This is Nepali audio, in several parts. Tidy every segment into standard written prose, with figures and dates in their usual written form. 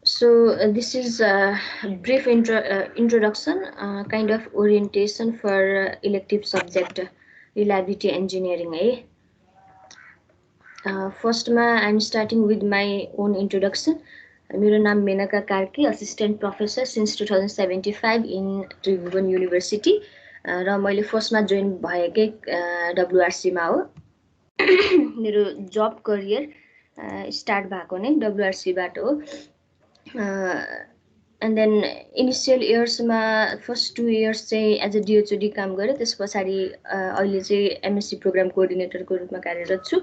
So this is a brief introduction, kind of orientation for elective subject reliability engineering. First, I'm starting with my own introduction. मेरो नाम Maneka Karki, assistant professor since 2075 in Tribhuvan University. र मैले फर्स्टमा जोइन भएकै WRC मा हो. मेरो जब करियर स्टार्ट भएको नै WRC बाट हो. एन्ड देन इनिसियल इयर्समा फर्स्ट 2 इयर्स चाहिँ एज अ डिएचओडी काम गरेँ. त्यस पछाडि अहिले चाहिँ एमएससी प्रोग्राम कोअर्डिनेटरको रूपमा कार्यरत छु.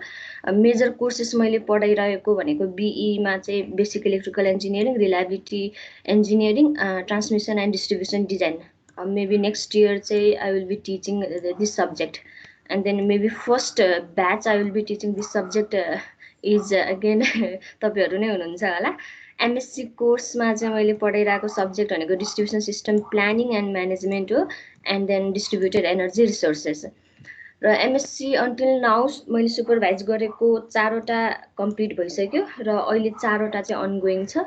मेजर कोर्सेस मैले पढाइरहेको भनेको बीईमा चाहिँ basic electrical engineering, reliability engineering, transmission and distribution design. Maybe next year चाहिँ I will be teaching this subject. And then maybe first batch I will be teaching this subject is again तपाईँहरू नै हुनुहुन्छ होला. एमएससी कोर्समा चाहिँ मैले पढाइरहेको सब्जेक्ट भनेको distribution system planning and management हो, and then distributed energy resources. र एमएससी अन्टिल नाउ मैले सुपरभाइज गरेको 4वटा कम्प्लिट भइसक्यो र अहिले 4वटा चाहिँ अनगोइङ छ.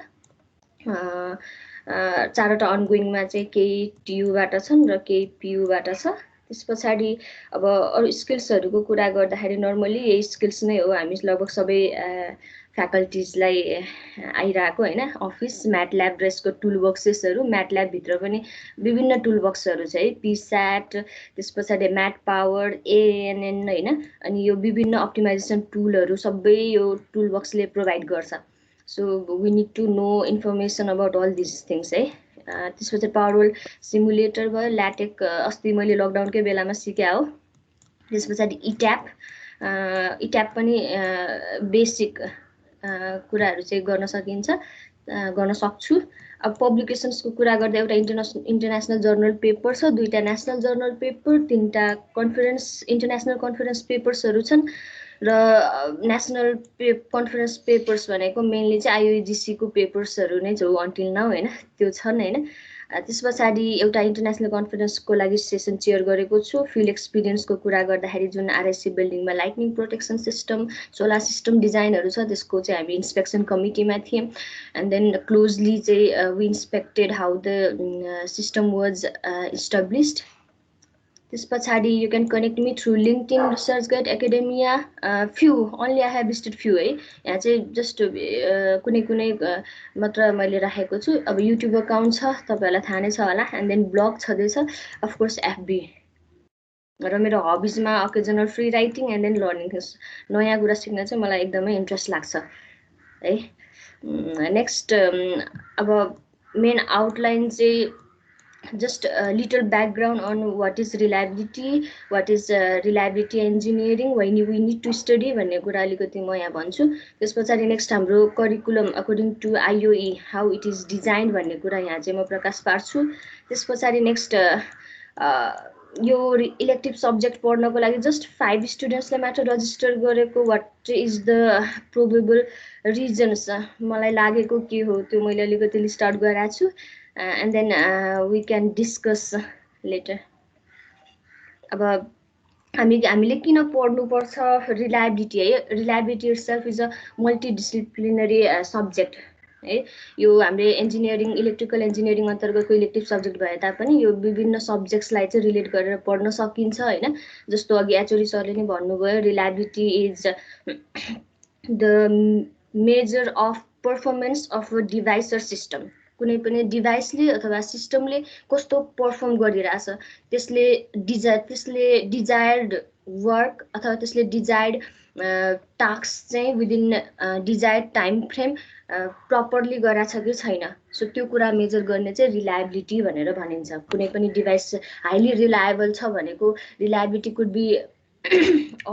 4वटा अनगोइङमा चाहिँ केही टियुबाट छन् र केही पियुबाट छ. त्यस पछाडि अब अरू स्किल्सहरूको कुरा गर्दाखेरि नर्मली यही स्किल्स नै हो. हामी लगभग सबै फ्याकल्टिजलाई आइरहेको होइन. अफिस, म्याटल्याब र यसको टुल बक्सेसहरू. म्याटल्याबभित्र पनि विभिन्न टुल बक्सहरू छ है, पिस्याट, त्यस पछाडि म्याट पावर, एएनएन होइन. अनि यो विभिन्न अप्टिमाइजेसन टुलहरू सबै यो टुल बक्सले प्रोभाइड गर्छ. So we need to know information about all this things है. त्यसपछि पावरवल सिमुलेटर भयो, ल्याटेक अस्ति मैले लकडाउनकै बेलामा सिकेँ हो. त्यस पछाडि इट्याप पनि बेसिक कुराहरू चाहिँ गर्न सकिन्छ, गर्न सक्छु. अब पब्लिकेसन्सको कुरा गर्दा एउटा इन्टरनेसनल जर्नल पेपर छ, 2टा नेसनल जर्नल पेपर, 3टा इन्टरनेसनल कन्फरेन्स पेपर्सहरू छन्. र नेसनल कन्फरेन्स पेपर्स भनेको मेनली चाहिँ आइओजिसीको पेपर्सहरू नै छ अन्टिल नाउ होइन, त्यो छन् होइन. त्यस पछाडि एउटा इन्टरनेसनल कन्फरेन्सको लागि सेसन चेयर गरेको छु. फिल्ड एक्सपिरियन्सको कुरा गर्दाखेरि जुन आरएससी बिल्डिङमा lightning protection system, solar system डिजाइनहरू छ, त्यसको चाहिँ हामी इन्सपेक्सन कमिटीमा थियौँ. एन्ड देन क्लोजली चाहिँ we inspected how the system was established. त्यस पछाडि you can connect me through LinkedIn, ResearchGate, Academia. Few only I have visited few है. यहाँ चाहिँ जस्ट कुनै कुनै मात्र मैले राखेको छु. अब युट्युब अकाउन्ट छ, तपाईँहरूलाई थाहा नै छ होला. एन्ड देन ब्लग छँदैछ, अफकोर्स एफबी. र मेरो हबिजमा occasional free writing and then learning. नयाँ कुरा सिक्न चाहिँ मलाई एकदमै इन्ट्रेस्ट लाग्छ है. नेक्स्ट अब मेन आउटलाइन चाहिँ just a little background on what is reliability, what is reliability engineering, why we need to study भन्ने कुरा अलिकति म यहाँ भन्छु. त्यस पछाडि नेक्स्ट हाम्रो curriculum according to IOE how it is design भन्ने कुरा यहाँ चाहिँ म प्रकाश पार्छु. त्यस पछाडि नेक्स्ट यो इलेक्टिभ सब्जेक्ट पढ्नको लागि जस्ट 5 स्टुडेन्ट्सले मात्र रजिस्टर गरेको. What is the probable reasons, मलाई लागेको के हो त्यो मैले अलिकति लिस्ट आउट गराएको छु. And then we can discuss later. अब हामीले किन पढ्नुपर्छ रिलायबिलिटी है. Reliability itself is a multidisciplinary subject है. यो हाम्रो इन्जिनियरिङ, इलेक्ट्रिकल इन्जिनियरिङ अन्तर्गतको इलेक्टिभ सब्जेक्ट भए तापनि यो विभिन्न सब्जेक्ट्सलाई चाहिँ रिलेट गरेर पढ्न सकिन्छ होइन. जस्तो अघि एचओडी सरले नै भन्नुभयो, reliability is the measure of performance of a device or system. कुनै पनि डिभाइसले अथवा सिस्टमले कस्तो पर्फर्म गरिरहेछ, त्यसले डिजायर्ड वर्क अथवा त्यसले डिजायर्ड टास्क चाहिँ within desired time frame properly गराएको छ कि छैन. सो त्यो कुरा मेजर गर्ने चाहिँ रिलायबिलिटी भनेर भनिन्छ. कुनै पनि डिभाइस हाइली रिलायबल छ भनेको reliability could be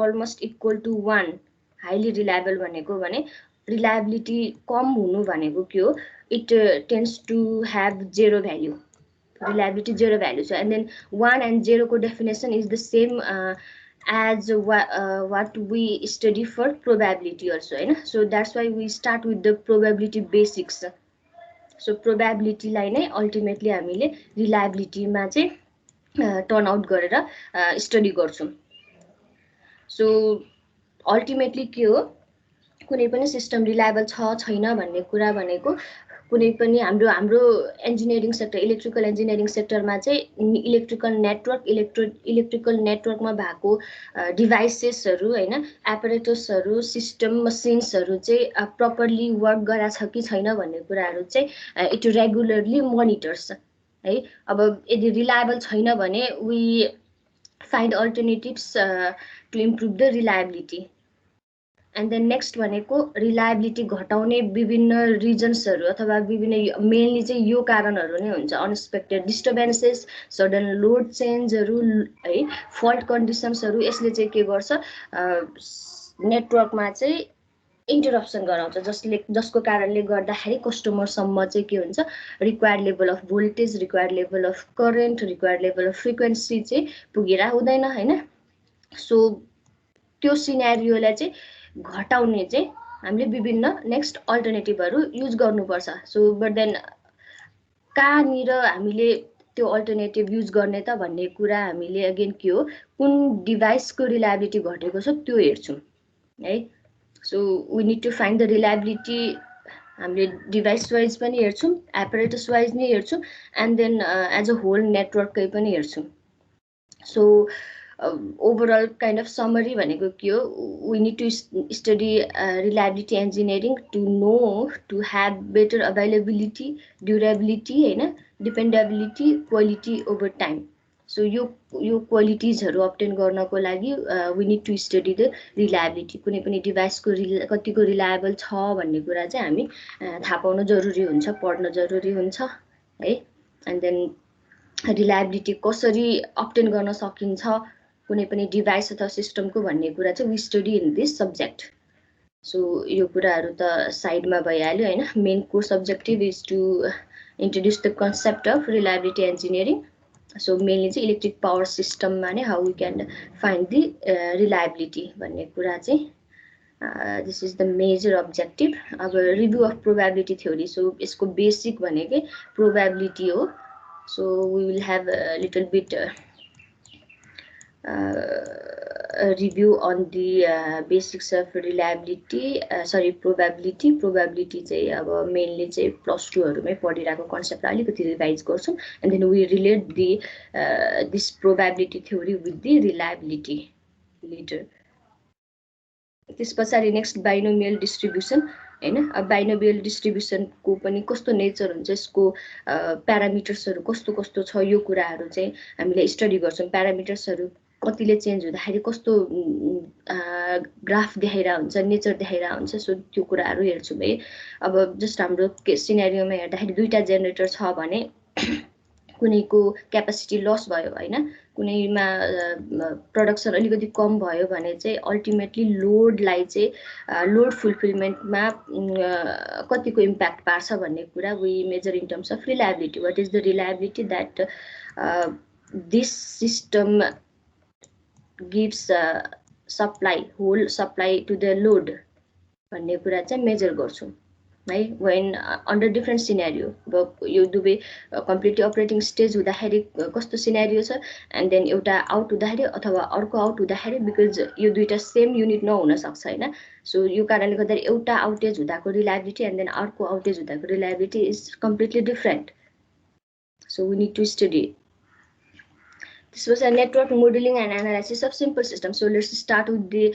almost equal to 1. Highly reliable भनेको भने रिलायबिलिटी कम हुनु भनेको के हो, it tends to have 0 value. Reliability 0 value. So and then 1 and 0 co definition is the same as what we study for probability also, right? So that's why we start with the probability basics. So probability line ultimately हामीले reliability मा चाहिँ turn out गरेर study गर्छौं. So ultimately के हो, कुनै पनि सिस्टम रिलायबल छ छैन भन्ने कुरा भनेको कुनै पनि हाम्रो इन्जिनियरिङ सेक्टर इलेक्ट्रिकल इन्जिनियरिङ सेक्टरमा चाहिँ इलेक्ट्रिकल नेटवर्कमा भएको डिभाइसेसहरू हैन एपरेटसहरू सिस्टम मसिन्सहरू चाहिँ प्रपरली वर्क गराछ कि छैन भन्ने कुराहरू चाहिँ इट रेगुलरली मोनिटर्स है। अब यदि रिलायबल छैन भने we find alternatives to improve the reliability. And then next भनेको रिलायबिलिटी घटाउने विभिन्न रिजन्सहरू अथवा विभिन्न मेनली चाहिँ यो कारणहरू नै हुन्छ अनएक्सपेक्टेड डिस्टर्बेन्सेस सडन लोड चेन्जहरू है फल्ट कन्डिसन्सहरू यसले चाहिँ के गर्छ नेटवर्कमा चाहिँ इन्टरप्सन गराउँछ जसको कारणले गर्दाखेरि कस्टमरसम्म चाहिँ के हुन्छ required level of voltage required level of current required level of frequency चाहिँ पुगेर हुँदैन हैन। सो त्यो सिनेरियोलाई चाहिँ घटाउने चाहिँ हामीले विभिन्न नेक्स्ट अल्टरनेटिभहरू युज गर्नुपर्छ। सो बट देन कहाँनिर हामीले त्यो अल्टरनेटिभ युज गर्ने त भन्ने कुरा हामीले अगेन के हो कुन डिभाइसको रिलायबिलिटी घटेको छ त्यो हेर्छौँ है। So we need to find the reliability हामीले डिभाइस वाइज पनि हेर्छौँ एपरेटस वाइज नै हेर्छौँ and then as a whole नेटवर्ककै पनि हेर्छौँ। So overall kind of summary भनेको के हो we need to study reliability engineering to know to have better availability durability होइन dependability quality over time. So यो क्वालिटिजहरू अब्टेन गर्नको लागि we need to study the reliability कुनै पनि डिभाइसको कतिको रिलायबल छ भन्ने कुरा चाहिँ हामी थाहा पाउनु जरुरी हुन्छ पढ्न जरुरी हुन्छ है। एन्ड देन रिलायबिलिटी कसरी अब्टेन गर्न सकिन्छ कुनै पनि डिभाइस अथवा सिस्टमको भन्ने कुरा चाहिँ we study in this subject. So यो कुराहरू त साइडमा भइहाल्यो होइन। Main course objective is to introduce the concept of reliability engineering. So mainly चाहिँ इलेक्ट्रिक पावर सिस्टममा नै how we can find the reliability भन्ने कुरा चाहिँ this is the major objective. अब review of probability theory so यसको बेसिक भनेकै प्रोबेबिलिटी हो। So we will have little bit review on the basics of reliability probability चाहिँ अब मेनली चाहिँ +2 मै पढिरहेको कन्सेप्टलाई अलिकति रिभाइज गर्छौँ and then we relate the this probability theory with the reliability later. त्यस पछाडि नेक्स्ट बाइनोमियल डिस्ट्रिब्युसन हैन। अब बाइनोमियल डिस्ट्रिब्युसनको पनि कस्तो नेचर हुन्छ यसको प्यारामिटर्सहरू कस्तो कस्तो छ यो कुराहरू चाहिँ हामीले स्टडी गर्छौँ। प्यारामिटर्सहरू कतिले चेन्ज हुँदाखेरि कस्तो ग्राफ देखाइरहेको हुन्छ नेचर देखाइरहेको हुन्छ। सो त्यो कुराहरू हेर्छौँ है। अब जस्ट हाम्रो सिनेरियोमा हेर्दाखेरि दुईटा जेनेरेटर छ भने कुनैको क्यापासिटी लस भयो होइन कुनैमा प्रोडक्सन अलिकति कम भयो भने चाहिँ अल्टिमेटली लोडलाई चाहिँ लोड फुलफिलमेन्टमा कतिको इम्प्याक्ट पार्छ भन्ने कुरा we measure in terms of reliability. What is the reliability that this system gives supply whole supply to the load भन्ने कुरा चाहिँ मेजर गर्छौँ है। वेन अन्डर डिफ्रेन्ट सिनेरियो अब यो दुवै कम्प्लिटली अपरेटिङ स्टेज हुँदाखेरि कस्तो सिनेरियो छ एन्ड देन एउटा आउट हुँदाखेरि अथवा अर्को आउट हुँदाखेरि बिकज यो दुईटा सेम युनिट नहुन सक्छ होइन। सो यो कारणले गर्दा एउटा आउटेज हुँदाको रिलायबिलिटी एन्ड देन अर्को आउटेज हुँदाको reliability is completely different. So we need to study त्यसपछि network modelling and analysis of simple system. So let's start with the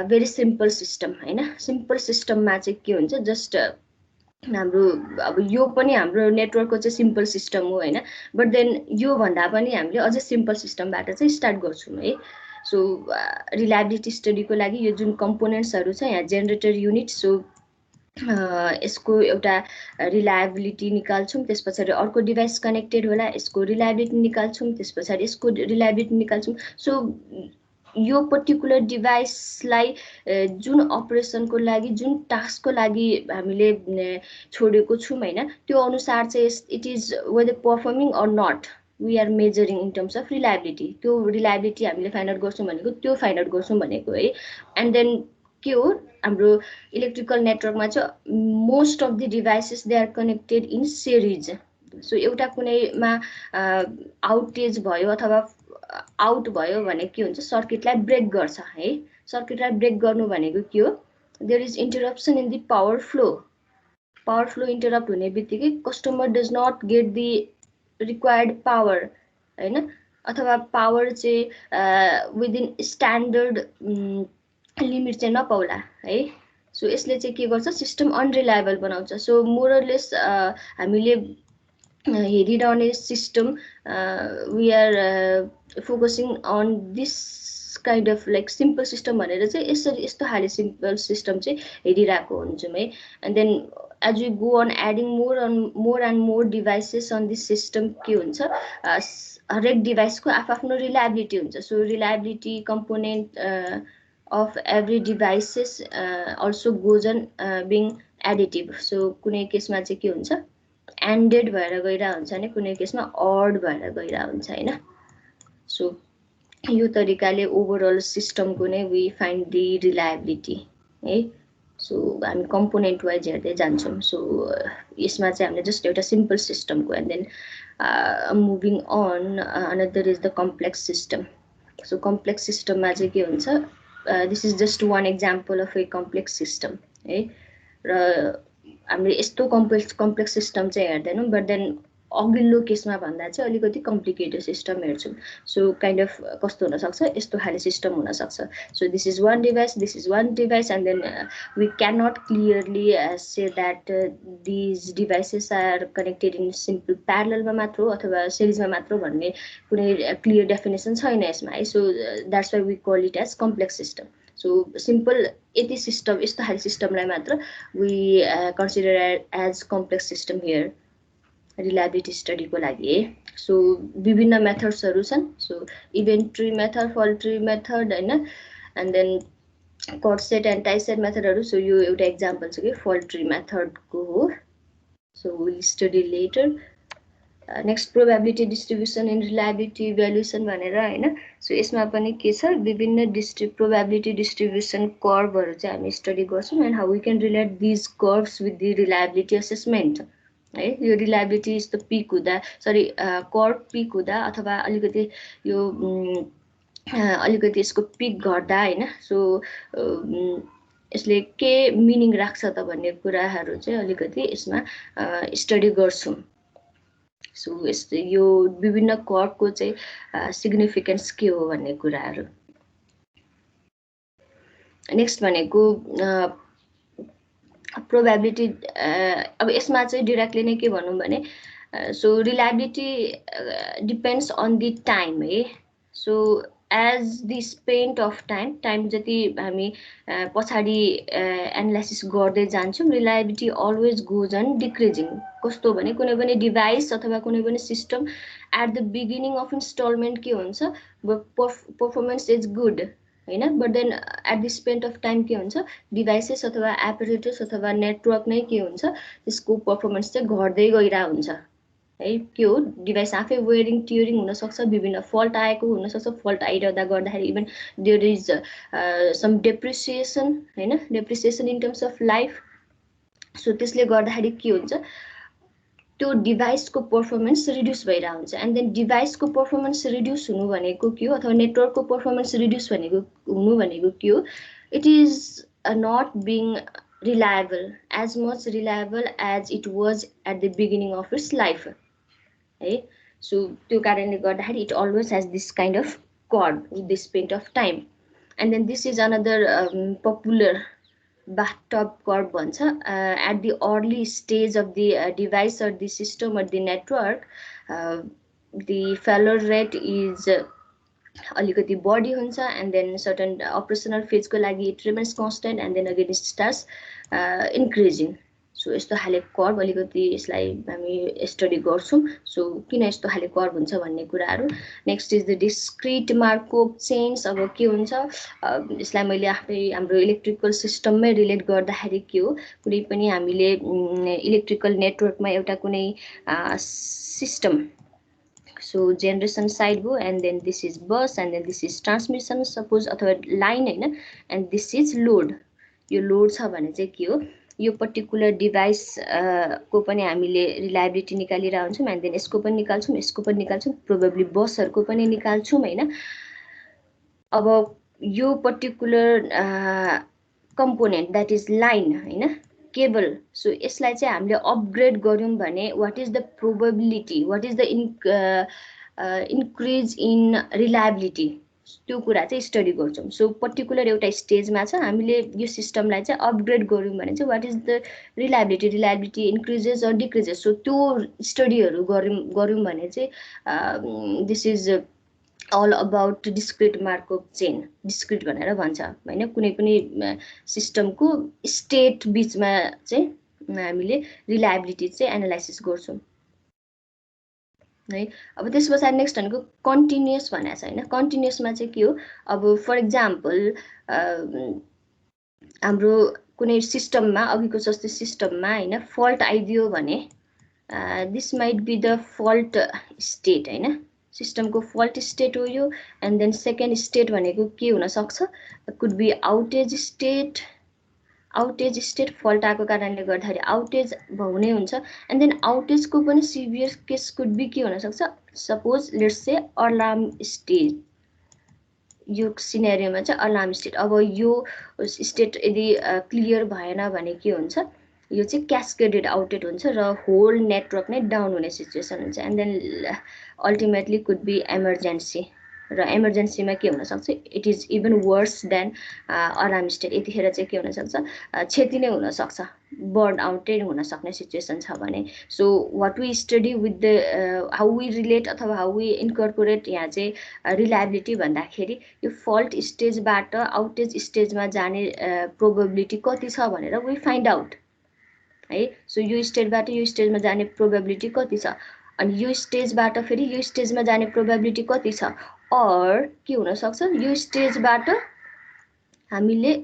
very simple system होइन। सिम्पल सिस्टममा चाहिँ के हुन्छ जस्ट हाम्रो अब यो पनि हाम्रो नेटवर्कको चाहिँ सिम्पल सिस्टम हो होइन बट देन यो भन्दा पनि हामीले अझै सिम्पल सिस्टमबाट चाहिँ स्टार्ट गर्छौँ है। सो रिलायबिलिटी स्टडीको लागि यो जुन कम्पोनेन्ट्सहरू छ यहाँ जेनेरेटर युनिट सो यसको एउटा रिलायबिलिटी निकाल्छौँ त्यस पछाडि अर्को डिभाइस कनेक्टेड होला यसको रिलायबिलिटी निकाल्छौँ त्यस पछाडि यसको रिलायबिलिटी निकाल्छौँ। सो यो पर्टिकुलर डिभाइसलाई जुन अपरेसनको लागि जुन टास्कको लागि हामीले छोडेको छौँ होइन त्यो अनुसार चाहिँ it is whether performing or not we are measuring in terms of reliability. त्यो रिलायबिलिटी हामीले फाइन्ड आउट गर्छौँ भनेको त्यो फाइन्ड आउट गर्छौँ भनेको है। एन्ड देन के हो हाम्रो इलेक्ट्रिकल नेटवर्कमा चाहिँ most of the devices they are connected in series. So एउटा कुनैमा आउटेज भयो अथवा आउट भयो भने के हुन्छ सर्किटलाई ब्रेक गर्छ है। सर्किटलाई ब्रेक गर्नु भनेको के हो there is interruption in the power flow power flow interrupt हुने बित्तिकै customer does not get the required power हैन, अथवा पावर चाहिँ विदिन स्ट्यान्डर्ड लिमिट चाहिँ नपाउला है। सो यसले चाहिँ के गर्छ, सिस्टम अनरिलायबल बनाउँछ। सो मोरलेस हामीले हेरिरहने system we are focusing on this kind of like simple system भनेर चाहिँ यसरी यस्तो खाले सिम्पल सिस्टम चाहिँ हेरिरहेको हुन्छौँ है। And then as you go on adding more and more devices on this system के हुन्छ, हरेक डिभाइसको आफ्नो रिलायबिलिटी हुन्छ। So reliability component of every devices also goes on being additive. So कुनै केसमा चाहिँ के हुन्छ, एन्डेड भएर गइरहेको हुन्छ भने कुनै केसमा अड भएर गइरहेको हुन्छ हैन। सो यो तरिकाले ओभरअल सिस्टमको नै वी फाइन्ड दि रिलायबिलिटी है। सो हामी कम्पोनेन्ट वाइज हेर्दै जान्छौँ। सो यसमा चाहिँ हामीले जस्ट एउटा सिम्पल सिस्टमको and then moving on another is the complex system. So complex सिस्टममा चाहिँ के हुन्छ, this is just one example of a complex system है। र हामीले यस्तो कम्प्लेक्स सिस्टम चाहिँ हेर्दैनौँ, बट देन अघिल्लो केसमा भन्दा चाहिँ अलिकति कम्प्लिकेटेड सिस्टम हेर्छौँ। सो काइन्ड अफ कस्तो हुनसक्छ, यस्तो खाले सिस्टम हुनसक्छ। So this is one device, this is one device, and then we can not clearly say that these devices are connected in simple प्यारललमा मात्र अथवा सिरिजमा मात्र भन्ने कुनै क्लियर डेफिनेसन छैन यसमा है। So that's why we call it as complex system. So simple यति सिस्टम, यस्तो खाले सिस्टमलाई मात्र we consider as complex system here reliability स्टडीको लागि है। सो विभिन्न मेथड्सहरू छन्। So event tree method, fault tree method हैन, and then cut set and tie set मेथडहरू। सो यो एउटा एक्जाम्पल छ कि फल्ट ट्री मेथडको हो। So will study later. Next probability distribution in reliability evaluation भनेर हैन। सो यसमा पनि के छ, विभिन्न प्रोबेबिलिटी डिस्ट्रिब्युसन कर्भहरू चाहिँ हामी स्टडी गर्छौँ and how we can relate these curves with the reliability assessment है। यो रिलायबिलिटी यस्तो पिक हुँदा, सरी कर्भ पिक हुँदा अथवा अलिकति यो अलिकति यसको पिक घट्दा हैन। सो यसले के मिनिङ राख्छ त भन्ने कुराहरू चाहिँ अलिकति यसमा स्टडी गर्छौँ। सो यस्तो यो विभिन्न कर्भको चाहिँ सिग्निफिकेन्स के हो भन्ने कुराहरू। नेक्स्ट भनेको प्रोबेबिलिटी। अब यसमा चाहिँ डिरेक्टली नै के भनौँ भने, so reliability depends on the time है। So as the spent of time जति हामी पछाडि एनालाइसिस गर्दै जान्छौँ, reliability always goes on decreasing. कस्तो भने कुनै पनि डिभाइस अथवा कुनै पनि system at the beginning of installment के हुन्छ, पर्फर्मेन्स इज गुड हैन, but then at the spent of time के हुन्छ, डिभाइसेस अथवा एपरेटस अथवा नेटवर्क नै के हुन्छ, त्यसको पर्फर्मेन्स चाहिँ घट्दै गइरहेको हुन्छ है। के हो, डिभाइस आफै वेयरिङ टियरिङ हुनसक्छ, विभिन्न फल्ट आएको हुनसक्छ, फल्ट आइरहँदा गर्दाखेरि even there is some depreciation हैन, depreciation in terms of life. So त्यसले गर्दाखेरि के हुन्छ, त्यो डिभाइसको पर्फर्मेन्स रिड्युस भइरहेको हुन्छ। एन्ड देन डिभाइसको पर्फर्मेन्स रिड्युस हुनु भनेको के हो, अथवा नेटवर्कको पर्फर्मेन्स रिड्युस हुनु भनेको के हो, it is not being reliable, as much reliable as it was at the beginning of its life है। सो त्यो कारणले गर्दाखेरि it always has this kind of curve with this point of time. And then this is another popular bathtub curve भन्छ। At the early stage of the device or the system or the network, the failure rate is अलिकति बढी हुन्छ, एन्ड देन सर्टन अपरेसनल फेजको लागि it remains constant, and then again it starts increasing. So यस्तो खाले कर्भ अलिकति यसलाई हामी स्टडी गर्छौँ। सो किन यस्तो खाले कर्भ हुन्छ भन्ने कुराहरू। Next is the discrete Markov chains. अब के हुन्छ, यसलाई मैले आफै हाम्रो इलेक्ट्रिकल सिस्टममै रिलेट गर्दाखेरि के हो, कुनै पनि हामीले इलेक्ट्रिकल नेटवर्कमा एउटा कुनै सिस्टम, सो जेनरेसन साइड हो, and then this is bus, and then this is transmission suppose अथवा लाइन हैन, एन्ड दिस इज लोड। यो लोड छ भने चाहिँ के हो, यो पर्टिकुलर डिभाइस को पनि हामीले रिलायबिलिटी निकालिरहेको हुन्छौँ, एन्ड देन यसको पनि निकाल्छौँ, यसको पनि निकाल्छौँ, प्रोबेबली बसहरूको पनि निकाल्छौँ हैन। अब यो particular component that is line हैन, केबल सो यसलाई चाहिँ हामीले अपग्रेड गर्यौं भने what is the probability what is the increase in reliability त्यो कुरा चाहिँ स्टडी गर्छौं सो पर्टिकुलर एउटा स्टेजमा छ हामीले यो सिस्टमलाई चाहिँ अपग्रेड गर्यौं भने चाहिँ what is the reliability increases or decreases so त्यो स्टडीहरु गर्यौं भने चाहिँ this is all about discrete Markov chain discrete भनेर भन्छ हैन कुनै पनि सिस्टमको स्टेट बीचमा चाहिँ हामीले रिलायबिलिटी चाहिँ एनालाइसिस गर्छौं है अब त्यसपछि नेक्स्ट भनेको कन्टिन्युअस भनेको छ हैन कन्टिन्युअसमा चाहिँ के हो अब फर एक्जाम्पल हाम्रो कुनै सिस्टममा अघिको जस्तै सिस्टममा हैन फल्ट आइदियो भने this might be the fault state हैन सिस्टमको फल्ट स्टेट हो यो एन्ड देन सेकेन्ड स्टेट भनेको के हुन सक्छ could be outage state fault आएको कारणले गर्दाखेरि आउटेज हुने हुन्छ एन्ड देन आउटेजको पनि सिभियर केस कुड बी के हुन सक्छ suppose let's say alarm state यो सिनेरियोमा चाहिँ अलार्म स्टेट अब यो स्टेट यदि क्लियर भएन भने के हुन्छ यो चाहिँ क्यास्केडेड आउटेड हुन्छ र होल नेटवर्क नै डाउन हुने सिचुएसन हुन्छ and then ultimately could be emergency र इमर्जेन्सीमा के हुन सक्छ it is even worse than alarm state यतिखेर चाहिँ के हुन सक्छ क्षति नै हुन सक्छ बर्न आउटेड हुन सक्ने सिचुएसन छ भने so what we study with the how we relate अथवा हाउ वी इन्कर्पोरेट यहाँ चाहिँ रिलायबिलिटी भन्दाखेरि यो फल्ट स्टेजबाट आउटेज स्टेजमा जाने प्रोबेबिलिटी कति छ भनेर वी फाइन्ड आउट है सो यो स्टेजबाट यो स्टेजमा जाने प्रोबेबिलिटी कति छ अनि यो स्टेजबाट फेरि यो स्टेजमा जाने प्रोबेबिलिटी कति छ अर के हुन सक्छ यो स्टेजबाट हामीले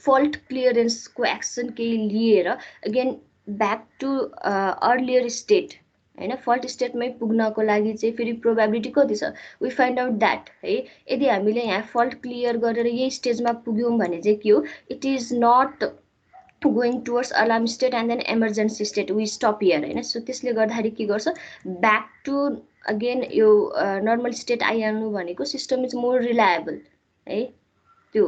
फल्ट क्लियरेन्सको एक्सन केही लिएर again back to earlier state हैन फल्ट स्टेटमै पुग्नको लागि चाहिँ फेरि प्रोबेबिलिटी कति छ वी फाइन्ड आउट दैट है यदि हामीले यहाँ फल्ट क्लियर गरेर यही स्टेजमा पुग्यौं भने चाहिँ के हो it is not going towards alarm state and then emergency state we stop here हैन सो त्यसले गर्दाखेरि के गर्छ ब्याक टु अगेन यो नर्मल स्टेट आइहाल्नु भनेको सिस्टम इज मोर रिलायबल है त्यो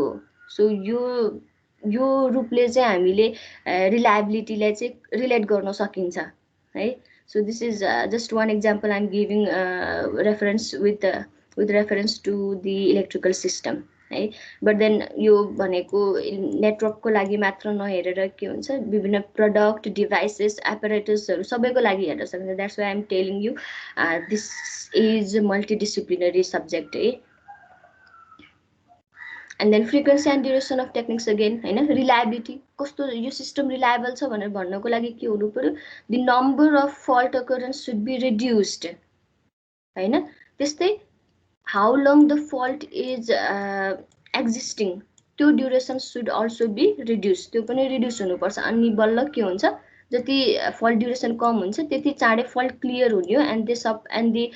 सो यो रूपले चाहिँ हामीले रिलायबिलिटीलाई चाहिँ रिलेट गर्न सकिन्छ है so this is just one example I'm giving reference with reference to the electrical system है but then यो भनेको नेटवर्कको लागि मात्र नहेरेर के हुन्छ विभिन्न प्रोडक्ट डिभाइसेस एपरेटसहरु सबैको लागि हेर्न सकिन्छ that's why I'm telling you this is multidisciplinary subject है and then frequency and duration of techniques again हैन reliability कस्तो यो सिस्टम रिलायबल छ भनेर भन्नको लागि के हुनु पर्यो the number of fault occurrence should be reduced हैन त्यस्तै how long the fault is existing त्यो duration should also be reduced त्यो पनि रिड्युस हुनुपर्छ अनि बल्ल के हुन्छ जति फल्ट ड्युरेसन कम हुन्छ त्यति चाँडै फल्ट क्लियर हुने and the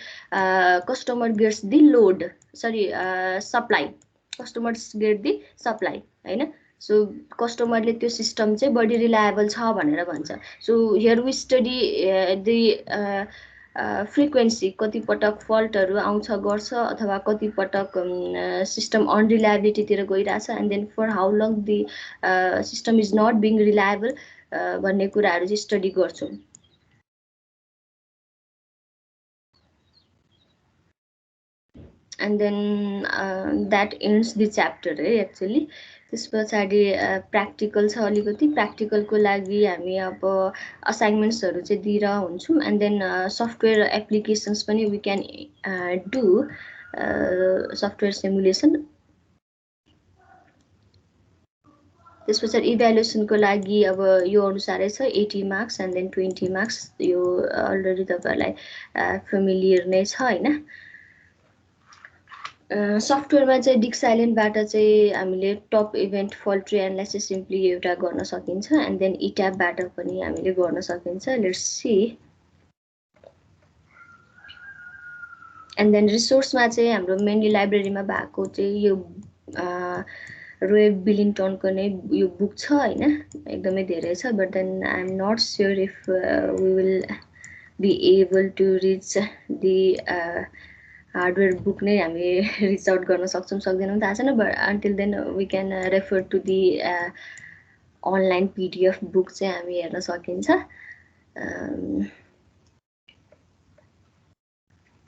customer gets the load sorry supply customers get the supply हैन सो कस्टमरले त्यो सिस्टम चाहिँ बढी रिलायबल छ भनेर भन्छ so here we study the frequency कति पटक फल्टहरु आउँछ गर्छ अथवा कति पटक सिस्टम अनरिलायबिलिटीतिर गइराछ and then for how long the system is not being reliable भन्ने कुराहरु चाहिँ स्टडी गर्छौं and then that ends the chapter actually this पछाडी practical छ अलिकति practical को लागि हामी अब assignments हरु चाहिँ दिइरा हुन्छौं and then software applications पनि we can do software simulation त्यसपछि इभ्यालुएसन को लागि अब यो अनुसारै छ 80 मार्क्स and then 20 मार्क्स यो अलरेडी तपाईहरुलाई फ्यामिलियर नै छ हैन सफ्टवेयरमा चाहिँ डिक साइलेन्टबाट चाहिँ हामीले top event fault tree analysis simply एउटा गर्न सकिन्छ एन्ड देन इट्याबबाट पनि हामीले गर्न सकिन्छ लेट्स सी एन्ड देन रिसोर्समा चाहिँ हाम्रो मेनली लाइब्रेरीमा भएको चाहिँ यो रोय बिलिङटनको नै यो बुक छ हैन एकदमै धेरै छ but then I am not sure if we will be able to reach the hardware book नै हामी रिच आउट गर्न सक्छौँ सक्दैनौँ थाहा छैन, but until then we can refer to the online PDF book चाहिँ हामी हेर्न सकिन्छ।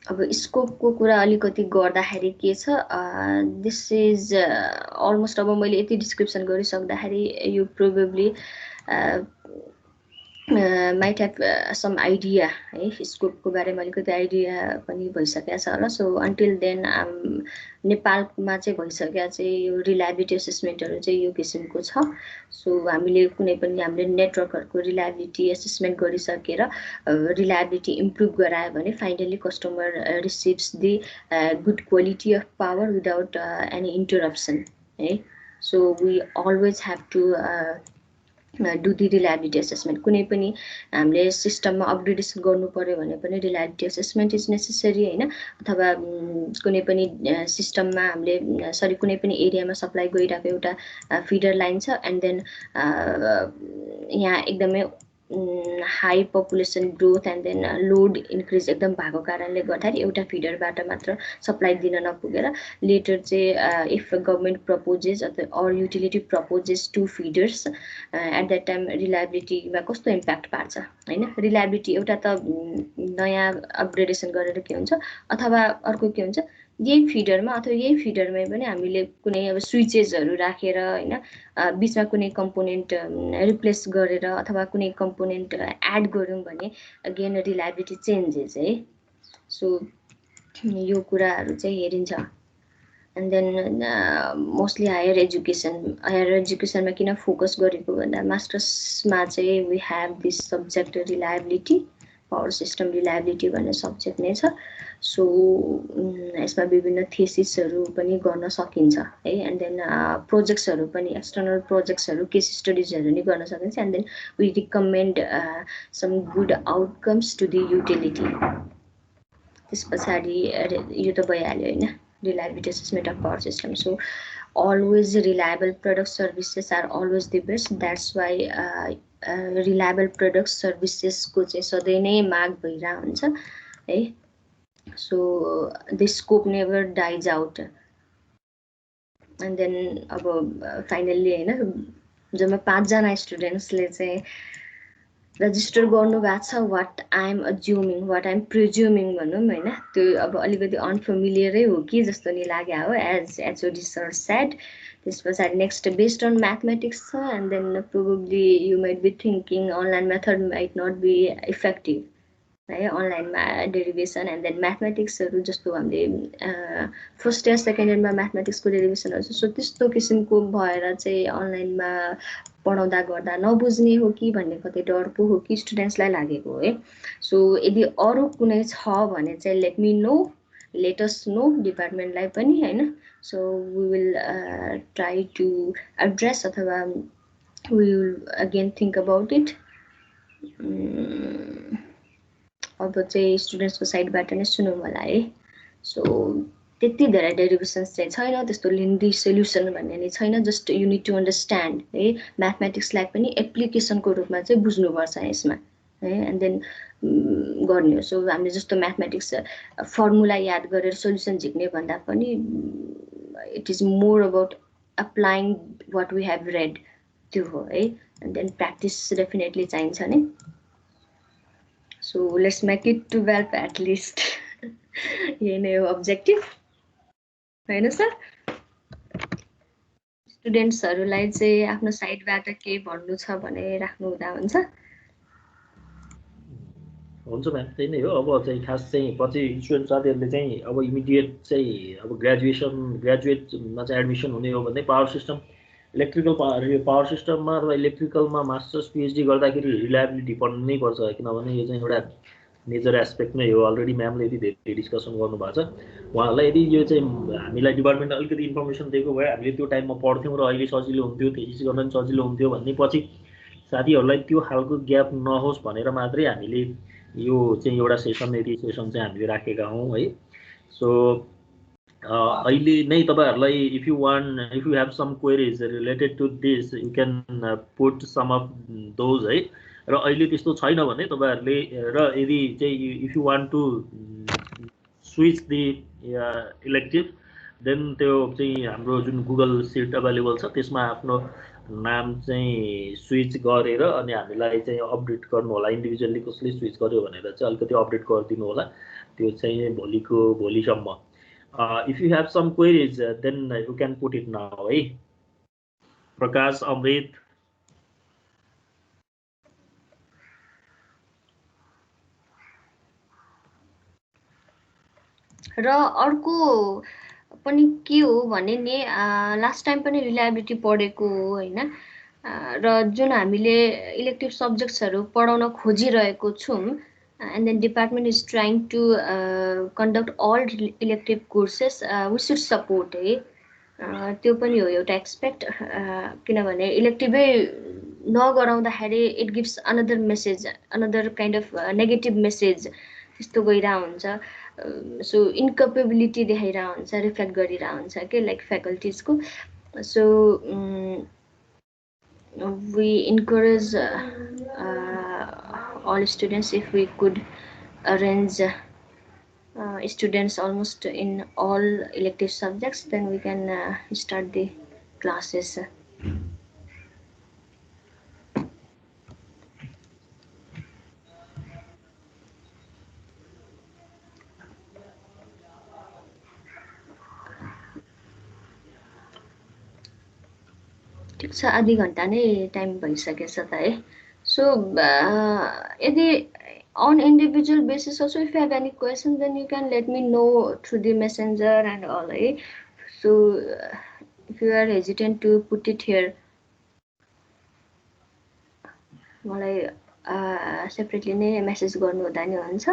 अब स्कोपको कुरा अलिकति गर्दाखेरि के छ, दिस इज अलमोस्ट अब मैले यति डिस्क्रिप्सन गरिसक्दाखेरि you probably might have some idea है, स्कोपको बारेमा अलिकति आइडिया पनि भइसकेको छ होला। सो अन्टिल देन नेपालमा चाहिँ भइसकेको चाहिँ यो रिलायबिलिटी एसेसमेन्टहरू चाहिँ यो किसिमको छ। सो हामीले कुनै पनि हामीले नेटवर्कहरूको रिलायबिलिटी एसेसमेन्ट गरिसकेर रिलायबिलिटी इम्प्रुभ गरायो भने finally customer receives the good quality of power without any interruption है। So we always have to do the reliability assessment. कुनै पनि हामीले सिस्टममा अपग्रेडेसन गर्नु पर्यो भने पनि रिलायबिलिटी एसेसमेन्ट इज नेसेसरी होइन, अथवा कुनै पनि सिस्टममा हामीले सरी कुनै पनि एरियामा सप्लाई गइरहेको एउटा फिडर लाइन छ एन्ड देन यहाँ एकदमै high population growth and then load increase एकदम भएको कारणले गर्दाखेरि एउटा फिडरबाट मात्र सप्लाई दिन नपुगेर लेटर चाहिँ if government proposes or utility proposes two feeders at that time रिलायबिलिटीमा कस्तो इम्प्याक्ट पार्छ होइन। रिलायबिलिटी एउटा त नयाँ अपग्रेडेसन गरेर के हुन्छ, अथवा अर्को के हुन्छ, यही फिडरमा अथवा यही फिडरमै पनि हामीले कुनै अब स्विचेसहरू राखेर होइन, बिचमा कुनै कम्पोनेन्ट रिप्लेस गरेर अथवा कुनै कम्पोनेन्ट एड गऱ्यौँ भने अगेन रिलायबिलिटी चेन्जेस है। सो यो कुराहरू चाहिँ हेरिन्छ। एन्ड देन मोस्टली हायर एजुकेसनमा किन फोकस गरेको भन्दा मास्टर्समा चाहिँ we have this subject reliability, power system reliability भन्ने सब्जेक्ट नै छ। सो यसमा विभिन्न थेसिसहरू पनि गर्न सकिन्छ है। एन्ड देन प्रोजेक्ट्सहरू पनि एक्सटर्नल प्रोजेक्ट्सहरू केस स्टडिजहरू नि गर्न सकिन्छ। And then we recommend some good outcomes to the utility. त्यस पछाडि यो त भइहाल्यो होइन, reliability assessment of power system. So always reliable product services are always the best. That's why reliable product services को चाहिँ सधैँ नै माग भइरहेको हुन्छ है। So the scope never dies out. And then अब फाइनल्ली होइन, जम्मा 5 जना स्टुडेन्ट्सले चाहिँ रजिस्टर गर्नु भएको छ what I'm assuming, what I'm presuming भनौँ होइन, त्यो अब अलिकति अनफेमिलियरै हो कि जस्तो नि लाग्यो हो, एज एचओडी सर सेड। त्यस पछाडि नेक्स्ट बेस्ड अन म्याथमेटिक्स छ and then probably you might be thinking online method might not be effective है, अनलाइनमा डेरिभेसन एन्ड देन म्याथमेटिक्सहरू जस्तो हामीले फर्स्ट इयर सेकेन्ड इयरमा म्याथमेटिक्सको डेरिभेसनहरू छ। सो त्यस्तो किसिमको भएर चाहिँ अनलाइनमा पढाउँदा गर्दा नबुझ्ने हो कि भन्ने कतै डर पो हो कि स्टुडेन्ट्सलाई लागेको है। सो यदि अरू कुनै छ भने चाहिँ let me know, let us know डिपार्टमेन्टलाई पनि होइन। So we will try to address अथवा we will again think about it. अब चाहिँ स्टुडेन्ट्सको साइडबाट नै सुनौँ होला है। सो त्यति धेरै डेरिभेसन्स चाहिँ छैन, त्यस्तो लेन्दी सोल्युसन भन्ने नै छैन, just you need to understand है। म्याथमेटिक्सलाई पनि एप्लिकेसनको रूपमा चाहिँ बुझ्नुपर्छ यसमा है, एन्ड देन गर्ने हो। सो हामीले जस्तो म्याथमेटिक्स फर्मुला याद गरेर सोल्युसन झिक्ने भन्दा पनि it is more about applying what we have read, त्यो हो है। एन्ड देन प्र्याक्टिस डेफिनेटली चाहिन्छ नै। So let's make it 12 at least. यही नै हो अब्जेक्टिभ होइन सर। स्टुडेन्ट्सहरूलाई चाहिँ आफ्नो साइडबाट के भन्नु छ भने राख्नु हुँदा हुन्छ। हुन्छ म्याम, त्यही नै हो। अब चाहिँ खास चाहिँ पछि स्टुडेन्ट साथीहरूले चाहिँ अब इमिडिएट चाहिँ अब ग्रेजुएटमा चाहिँ एडमिसन हुने हो भने पावर सिस्टम इलेक्ट्रिकल पावर सिस्टममा अथवा इलेक्ट्रिकलमा मास्टर्स पिएचडी गर्दाखेरि रिलायबिलिटी पढ्नै पर्छ, किनभने यो चाहिँ एउटा मेजर एस्पेक्ट नै हो। अलरेडी म्यामले यति धेरै डिस्कसन गर्नुभएको छ। उहाँहरूलाई यदि यो चाहिँ हामीलाई डिपार्टमेन्टले अलिकति इन्फर्मेसन दिएको भए हामीले त्यो टाइममा पढ्थ्यौँ र अहिले सजिलो हुन्थ्यो, थेसिस गर्न पनि सजिलो हुन्थ्यो भन्ने पछि साथीहरूलाई त्यो खालको ग्याप नहोस् भनेर मात्रै हामीले यो चाहिँ एउटा सेसन यति सेसन चाहिँ हामीले राखेका हौँ है। सो अहिले नै तपाईँहरूलाई if you have some queries related to this you can put some of those है। र अहिले त्यस्तो छैन भने तपाईँहरूले र यदि चाहिँ if you want to switch the elective then त्यो चाहिँ हाम्रो जुन गुगल सिट अभाइलेबल छ त्यसमा आफ्नो नाम चाहिँ स्विच गरेर अनि हामीलाई चाहिँ अपडेट गर्नु होला इन्डिभिजुअली कसले स्विच गर्यो भनेर चाहिँ अलिकति अपडेट गरिदिनु होला त्यो चाहिँ भोलिसम्म if you have some queries then you can put it now है प्रकाश अमृत र अर्को पनि के हो भने नि लास्ट टाइम पनि रिलायबिलिटी पढेको हो होइन र जुन हामीले इलेक्टिभ सब्जेक्ट्सहरू पढाउन खोजिरहेको छौँ and then department is trying to conduct all elective courses we should support है त्यो पनि हो एउटा एक्सपेक्ट किनभने इलेक्टिभै नगराउँदाखेरि it gives another message another kind of negative message त्यस्तो गइरहेको हुन्छ सो इन्कपेबिलिटी देखाइरहेको हुन्छ रिफ्लेक्ट गरिरहेको हुन्छ कि लाइक फ्याकल्टिजको so we encourage all students if we could arrange students almost in all elective subjects then we can start the classes ठिक छ आधी घन्टा नै टाइम भइसकेछ त है सो यदि on individual basis also if you have any questions then you can let me know through the messenger and all right so if you are hesitant to put it here मलाई सेपरेटली नै मेसेज गर्नु हुँदा नि हुन्छ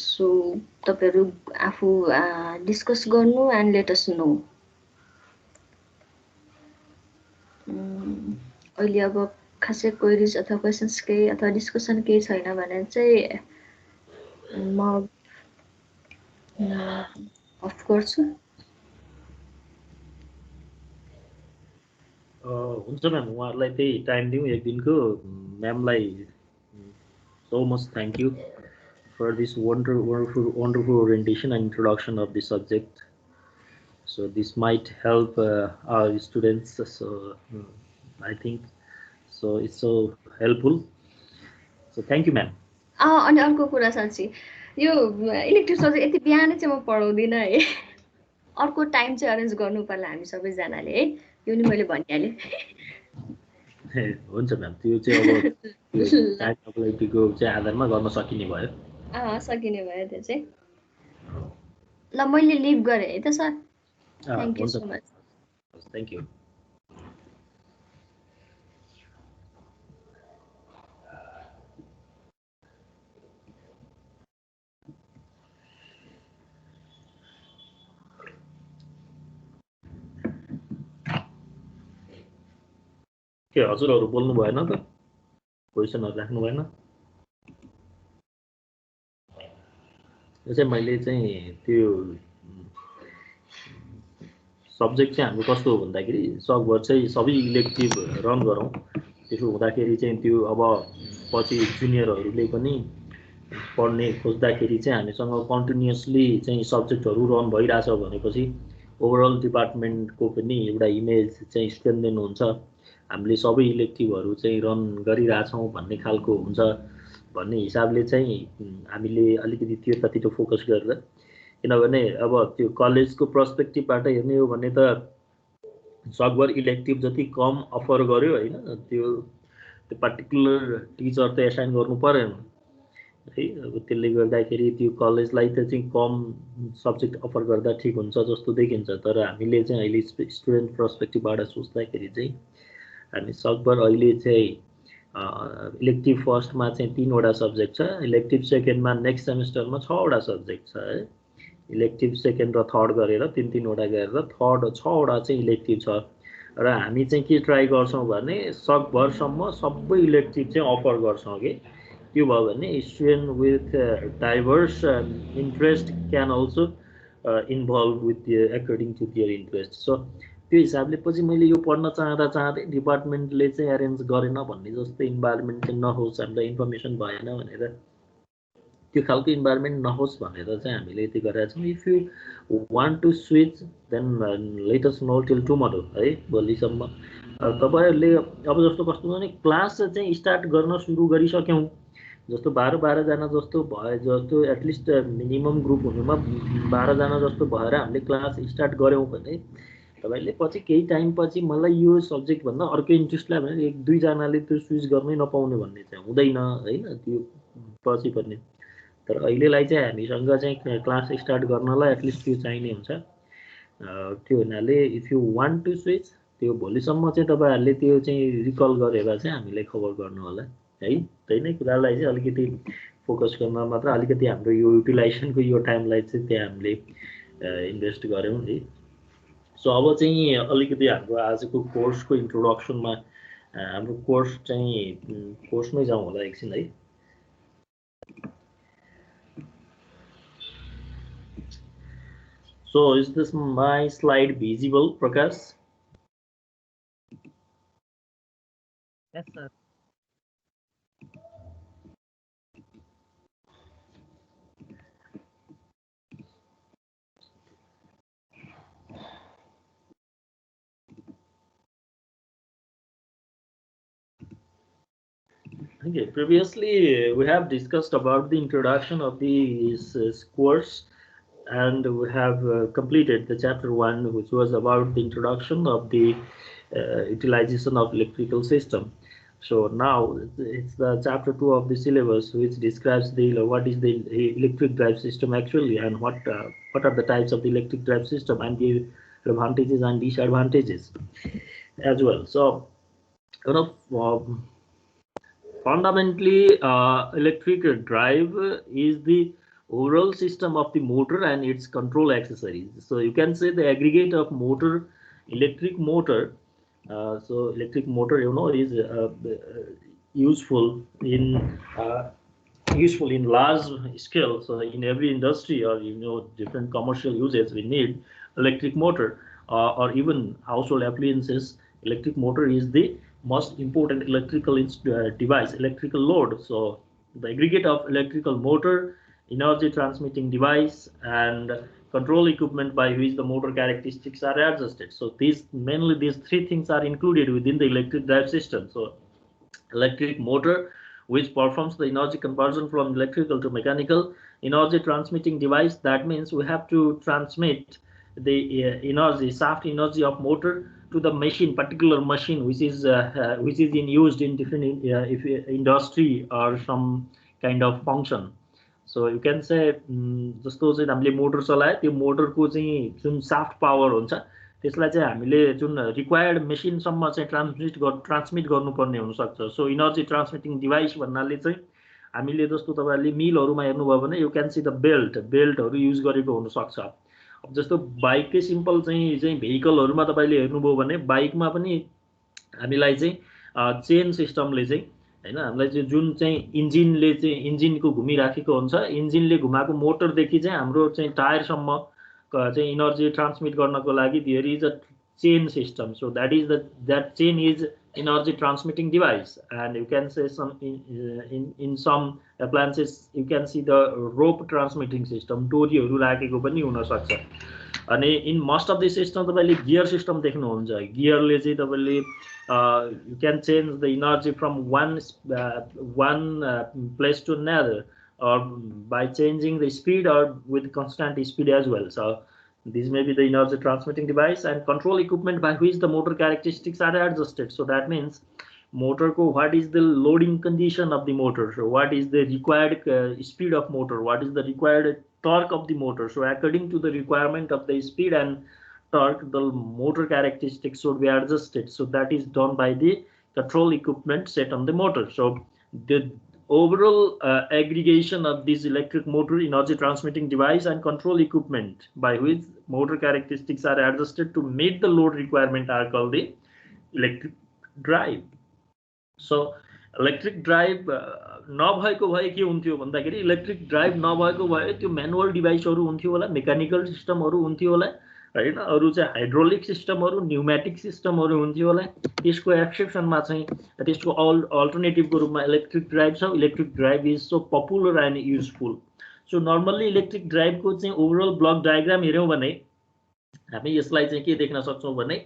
सो तपाईहरु आफू डिस्कस गर्नु एन्ड लेट अस नो अहिले अब खासै क्वेरीज अथवा क्वेशन्स केही अथवा डिस्कसन केही छैन भने चाहिँ म अफ गर्छु हुन्छ म्याम उहाँहरूलाई त्यही टाइम दिउँ एक दिनको म्यामलाई so much thank you for this wonderful orientation and introduction of the subject so this might help our students so I think so it's so helpful so thank you ma'am अनि अर्को कुरा साँच्ची यो इलेक्टिभ सब्जेक्ट यति बिहानै चाहिँ म पढाउँदिन है अर्को टाइम चाहिँ अरेन्ज गर्नु पर्ला हामी सबैजनाले है यो नि मैले भनिहालेँ हुन्छ म्याम त्यो चाहिँ अब टाइम अवेलेबिलिटीको चाहिँ आधारमा गर्न सकिने भयो सकिने भयो त्यो चाहिँ ल मैले लिभ गरेँ है त sir thank you so much thank you के हजुरहरू बोल्नु भएन त क्वेसनहरु राख्नु भएन यो चाहिँ मैले चाहिँ त्यो सब्जेक्ट चाहिँ हाम्रो कस्तो हो भन्दाखेरि सकभर चाहिँ सबै इलेक्टिभ रन गरौँ त्यसो हुँदाखेरि चाहिँ त्यो अब पछि जुनियरहरूले पनि पढ्ने खोज्दाखेरि चाहिँ हामीसँग कन्टिन्युअसली चाहिँ सब्जेक्टहरू रन भइरहेछ भनेपछि ओभरअल डिपार्टमेन्टको पनि एउटा इमेज चाहिँ स्ट्रेन्थेन हुन्छ हामीले सबै इलेक्टिभहरू चाहिँ रन गरिरहेछौँ भन्ने खालको हुन्छ भन्ने हिसाबले चाहिँ हामीले अलिकति त्योतातिर फोकस गरेर किनभने अब त्यो कलेजको पर्सपेक्टिभबाट हेर्ने हो भने त सकभर इलेक्टिभ जति कम अफर गर्यो हैन त्यो पार्टिकुलर टिचर त एसाइन गर्नु परेन है अब त्यसले गर्दाखेरि त्यो कलेजलाई त चाहिँ कम सब्जेक्ट अफर गर्दा ठिक हुन्छ जस्तो देखिन्छ तर हामीले चाहिँ अहिले स्टुडेन्ट पर्सपेक्टिभबाट सोच्दाखेरि चाहिँ हामी सकभर अहिले चाहिँ इलेक्टिभ फर्स्टमा चाहिँ 3 वटा सब्जेक्ट छ इलेक्टिभ सेकेन्डमा नेक्स्ट सेमेस्टरमा 6 वटा सब्जेक्ट छ है इलेक्टिभ सेकेन्ड र थर्ड गरेर 3-3 वटा गरेर थर्ड 6 वटा चाहिँ इलेक्टिभ छ र हामी चाहिँ के ट्राई गर्छौँ भने सकभरसम्म सबै इलेक्टिभ चाहिँ अफर गर्छौँ कि त्यो भयो भने student with diverse interest can also involve with according to their interest so त्यो हिसाबले पछि मैले यो पढ्न चाहँदै डिपार्टमेन्टले चाहिँ एरेन्ज गरेन भन्ने जस्तै इन्भाइरोमेन्ट चाहिँ नहोस् हामीलाई इन्फर्मेसन भएन भनेर त्यो खालको इन्भाइरोमेन्ट नहोस् भनेर चाहिँ हामीले यति गरेका छौँ। If you want to switch then let us know till tomorrow है, भोलिसम्म। तपाईँहरूले अब जस्तो कस्तो भने क्लास चाहिँ स्टार्ट गर्न सुरु गरिसक्यौँ, जस्तो 12-12जना जस्तो भयो, जस्तो एटलिस्ट मिनिमम ग्रुप हुनुमा 12जना जस्तो भएर हामीले क्लास स्टार्ट गऱ्यौँ भने तपाईँले पछि केही टाइम पछि मलाई यो सब्जेक्टभन्दा अर्को इन्ट्रेस्ट लाग्यो भने 1-2जनाले त्यो स्विच गर्नै नपाउने भन्ने चाहिँ हुँदैन होइन, त्यो पछि पर्ने। तर अहिलेलाई चाहिँ हामीसँग चाहिँ क्लास स्टार्ट गर्नलाई एटलिस्ट त्यो चाहिने हुन्छ। त्यो हुनाले if you want to switch, त्यो भोलिसम्म चाहिँ तपाईँहरूले त्यो चाहिँ रिकल गरेर चाहिँ हामीलाई खबर गर्नु होला है। त्यही नै कुरालाई चाहिँ अलिकति फोकस गर्न मात्र अलिकति हाम्रो यो युटिलाइजेसनको यो टाइमलाई चाहिँ त्यहाँ हामीले इन्भेस्ट गऱ्यौँ है। सो अब चाहिँ अलिकति हाम्रो आजको कोर्सको इन्ट्रोडक्सनमा हाम्रो कोर्स चाहिँ कोर्समै जाउँ होला एकछिन है। So is this my slide visible, Prakash? Yes, sir. Okay, previously we have discussed about the introduction of this course, and we have completed the chapter 1, which was about the introduction of the utilization of electrical system. So now it's the chapter 2 of the syllabus, which describes the what is the electric drive system actually, and what are the types of the electric drive system, and the advantages and disadvantages as well. So you know, fundamentally, electric drive is the overall system of the motor and its control accessories. So you can say the aggregate of motor, electric motor. So electric motor, is useful in large scale. So in every industry or different commercial uses, we need electric motor, or even household appliances. Electric motor is the most important electrical device, electrical load. So the aggregate of electrical motor, energy transmitting device, and control equipment by which the motor characteristics are adjusted. So mainly these three things are included within the electric drive system. So electric motor, which performs the energy conversion from electrical to mechanical. Energy transmitting device, that means we have to transmit the energy, shaft energy of motor to the machine, particular machine which is in used in different industry or some kind of function. So you can say जस्तो चाहिँ हामीले मोटर चलाए, त्यो मोटरको चाहिँ जुन साफ्ट पावर हुन्छ त्यसलाई चाहिँ हामीले जुन रिक्वायर्ड मेसिनसम्म चाहिँ ट्रान्समिट गर्नुपर्ने हुनसक्छ। सो इनर्जी ट्रान्समिटिङ डिभाइस भन्नाले चाहिँ हामीले जस्तो तपाईँहरूले मिलहरूमा हेर्नुभयो भने यु क्यान सी द बेल्टहरू युज गरेको हुनसक्छ। अब जस्तो बाइककै सिम्पल चाहिँ भेहिकलहरूमा तपाईँले हेर्नुभयो भने बाइकमा पनि हामीलाई चाहिँ चेन सिस्टमले चाहिँ होइन हामीलाई चाहिँ जुन चाहिँ इन्जिनले चाहिँ इन्जिनको घुमिराखेको हुन्छ, इन्जिनले घुमाएको मोटरदेखि चाहिँ हाम्रो चाहिँ टायरसम्म चाहिँ इनर्जी ट्रान्समिट गर्नको लागि there is a chain system. So that chain is energy transmitting device, and you can say some in some appliances you can see the rope transmitting system, डोरीहरू राखेको पनि हुन सक्छ। अनि in most of the system तपाईँले गियर सिस्टम देख्नुहुन्छ। गियरले चाहिँ तपाईँले you can change the energy from one place to another, or by changing the speed or with constant speed as well. So these may be the energy transmitting device and control equipment by which the motor characteristics are adjusted. So that means motor ko what is the loading condition of the motor, so what is the required speed of motor, what is the required torque of the motor. So according to the requirement of the speed and torque, the motor characteristics should be adjusted. So that is done by the control equipment set on the motor. So the overall aggregation of this electric motor, energy transmitting device, and control equipment by which motor characteristics are adjusted to meet the load requirement are called the electric drive. So electric drive नभएको भए के हुन्थ्यो भन्दाखेरि इलेक्ट्रिक ड्राइभ नभएको भए त्यो म्यानुअल डिभाइसहरू हुन्थ्यो होला, मेकानिकल सिस्टमहरू हुन्थ्यो होला, हैन। अरू चाहिँ हाइड्रोलिक सिस्टमहरू न्युमेटिक सिस्टमहरू हुन्थ्यो होला। त्यसको एक्सेप्सनमा चाहिँ त्यसको अल्टरनेटिभको रूपमा इलेक्ट्रिक ड्राइभ छ। Electric drive is so popular and useful. So normally electric ड्राइभको चाहिँ ओभरअल ब्लक डायग्राम हेऱ्यौँ भने हामी यसलाई चाहिँ के देख्न सक्छौँ भने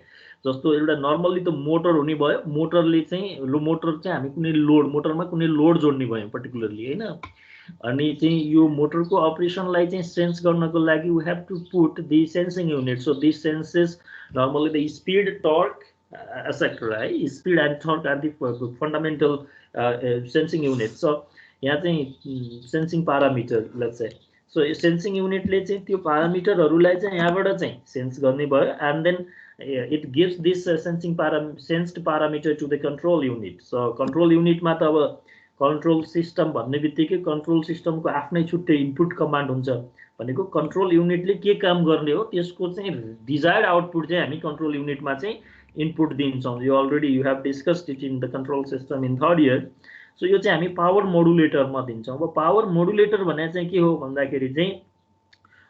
जस्तो एउटा नर्मल्ली त मोटर हुने भयो। मोटरले चाहिँ मोटर चाहिँ हामी कुनै लोड मोटरमा कुनै लोड जोड्ने भयौँ पर्टिकुलरली हैन। अनि चाहिँ यो मोटरको अपरेसनलाई चाहिँ सेन्स गर्नको लागि we have to put the sensing unit. So this senses normally the speed torque etcetera है। Speed and torque are the fundamental sensing unit. So यहाँ चाहिँ sensing parameter let's say. So यो सेन्सिङ युनिटले चाहिँ त्यो पारामिटरहरूलाई चाहिँ यहाँबाट चाहिँ सेन्स गर्ने भयो and then it gives this sensed parameter to the control unit. So control युनिटमा त अब कन्ट्रोल सिस्टम भन्ने बित्तिकै कन्ट्रोल सिस्टमको आफ्नै छुट्टै इनपुट कमान्ड हुन्छ। भनेको कन्ट्रोल युनिटले के काम गर्ने हो त्यसको चाहिँ डिजायर्ड आउटपुट चाहिँ हामी कन्ट्रोल युनिटमा चाहिँ इनपुट दिन्छौँ। यो already you have discussed it in the control system in third year. So यो चाहिँ हामी पावर मोडुलेटरमा दिन्छौँ। अब पावर मोडुलेटर भने चाहिँ के हो भन्दाखेरि चाहिँ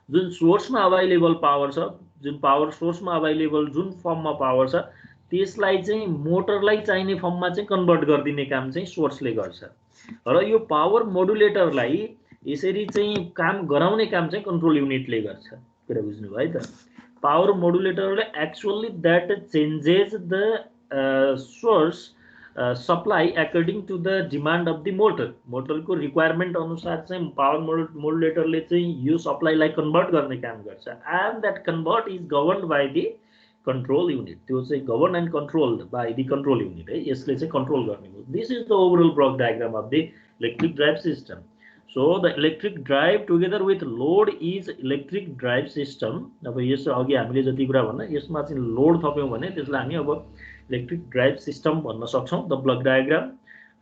जुन सोर्समा अभाइलेबल पावर छ, जुन पावर सोर्समा अभाइलेबल जुन फर्ममा पावर छ त्यसलाई चाहिँ मोटरलाई चाहिने फर्ममा चाहिँ कन्भर्ट गरिदिने काम चाहिँ सोर्सले गर्छ। र यो पावर मोडुलेटरलाई यसरी चाहिँ काम गराउने काम चाहिँ कन्ट्रोल युनिटले गर्छ। कुरा बुझ्नुभयो है त। पावर मोडुलेटरले actually that changes the source supply according to the demand of the motor. मोटरको रिक्वायरमेन्ट अनुसार चाहिँ पावर मोडुलेटरले चाहिँ यो सप्लाईलाई कन्भर्ट गर्ने काम गर्छ and that convert is governed by the control unit. त्यो चाहिँ govern and controlled by the control unit है। यसले चाहिँ कन्ट्रोल गर्ने हो। This is the overall block diagram of the electric drive system. So the electric drive together with load is electric drive system. अब यस अघि हामीले जति कुरा भन्दा यसमा चाहिँ लोड थप्यौँ भने त्यसलाई हामी अब इलेक्ट्रिक ड्राइभ सिस्टम भन्न सक्छौँ। The block diagram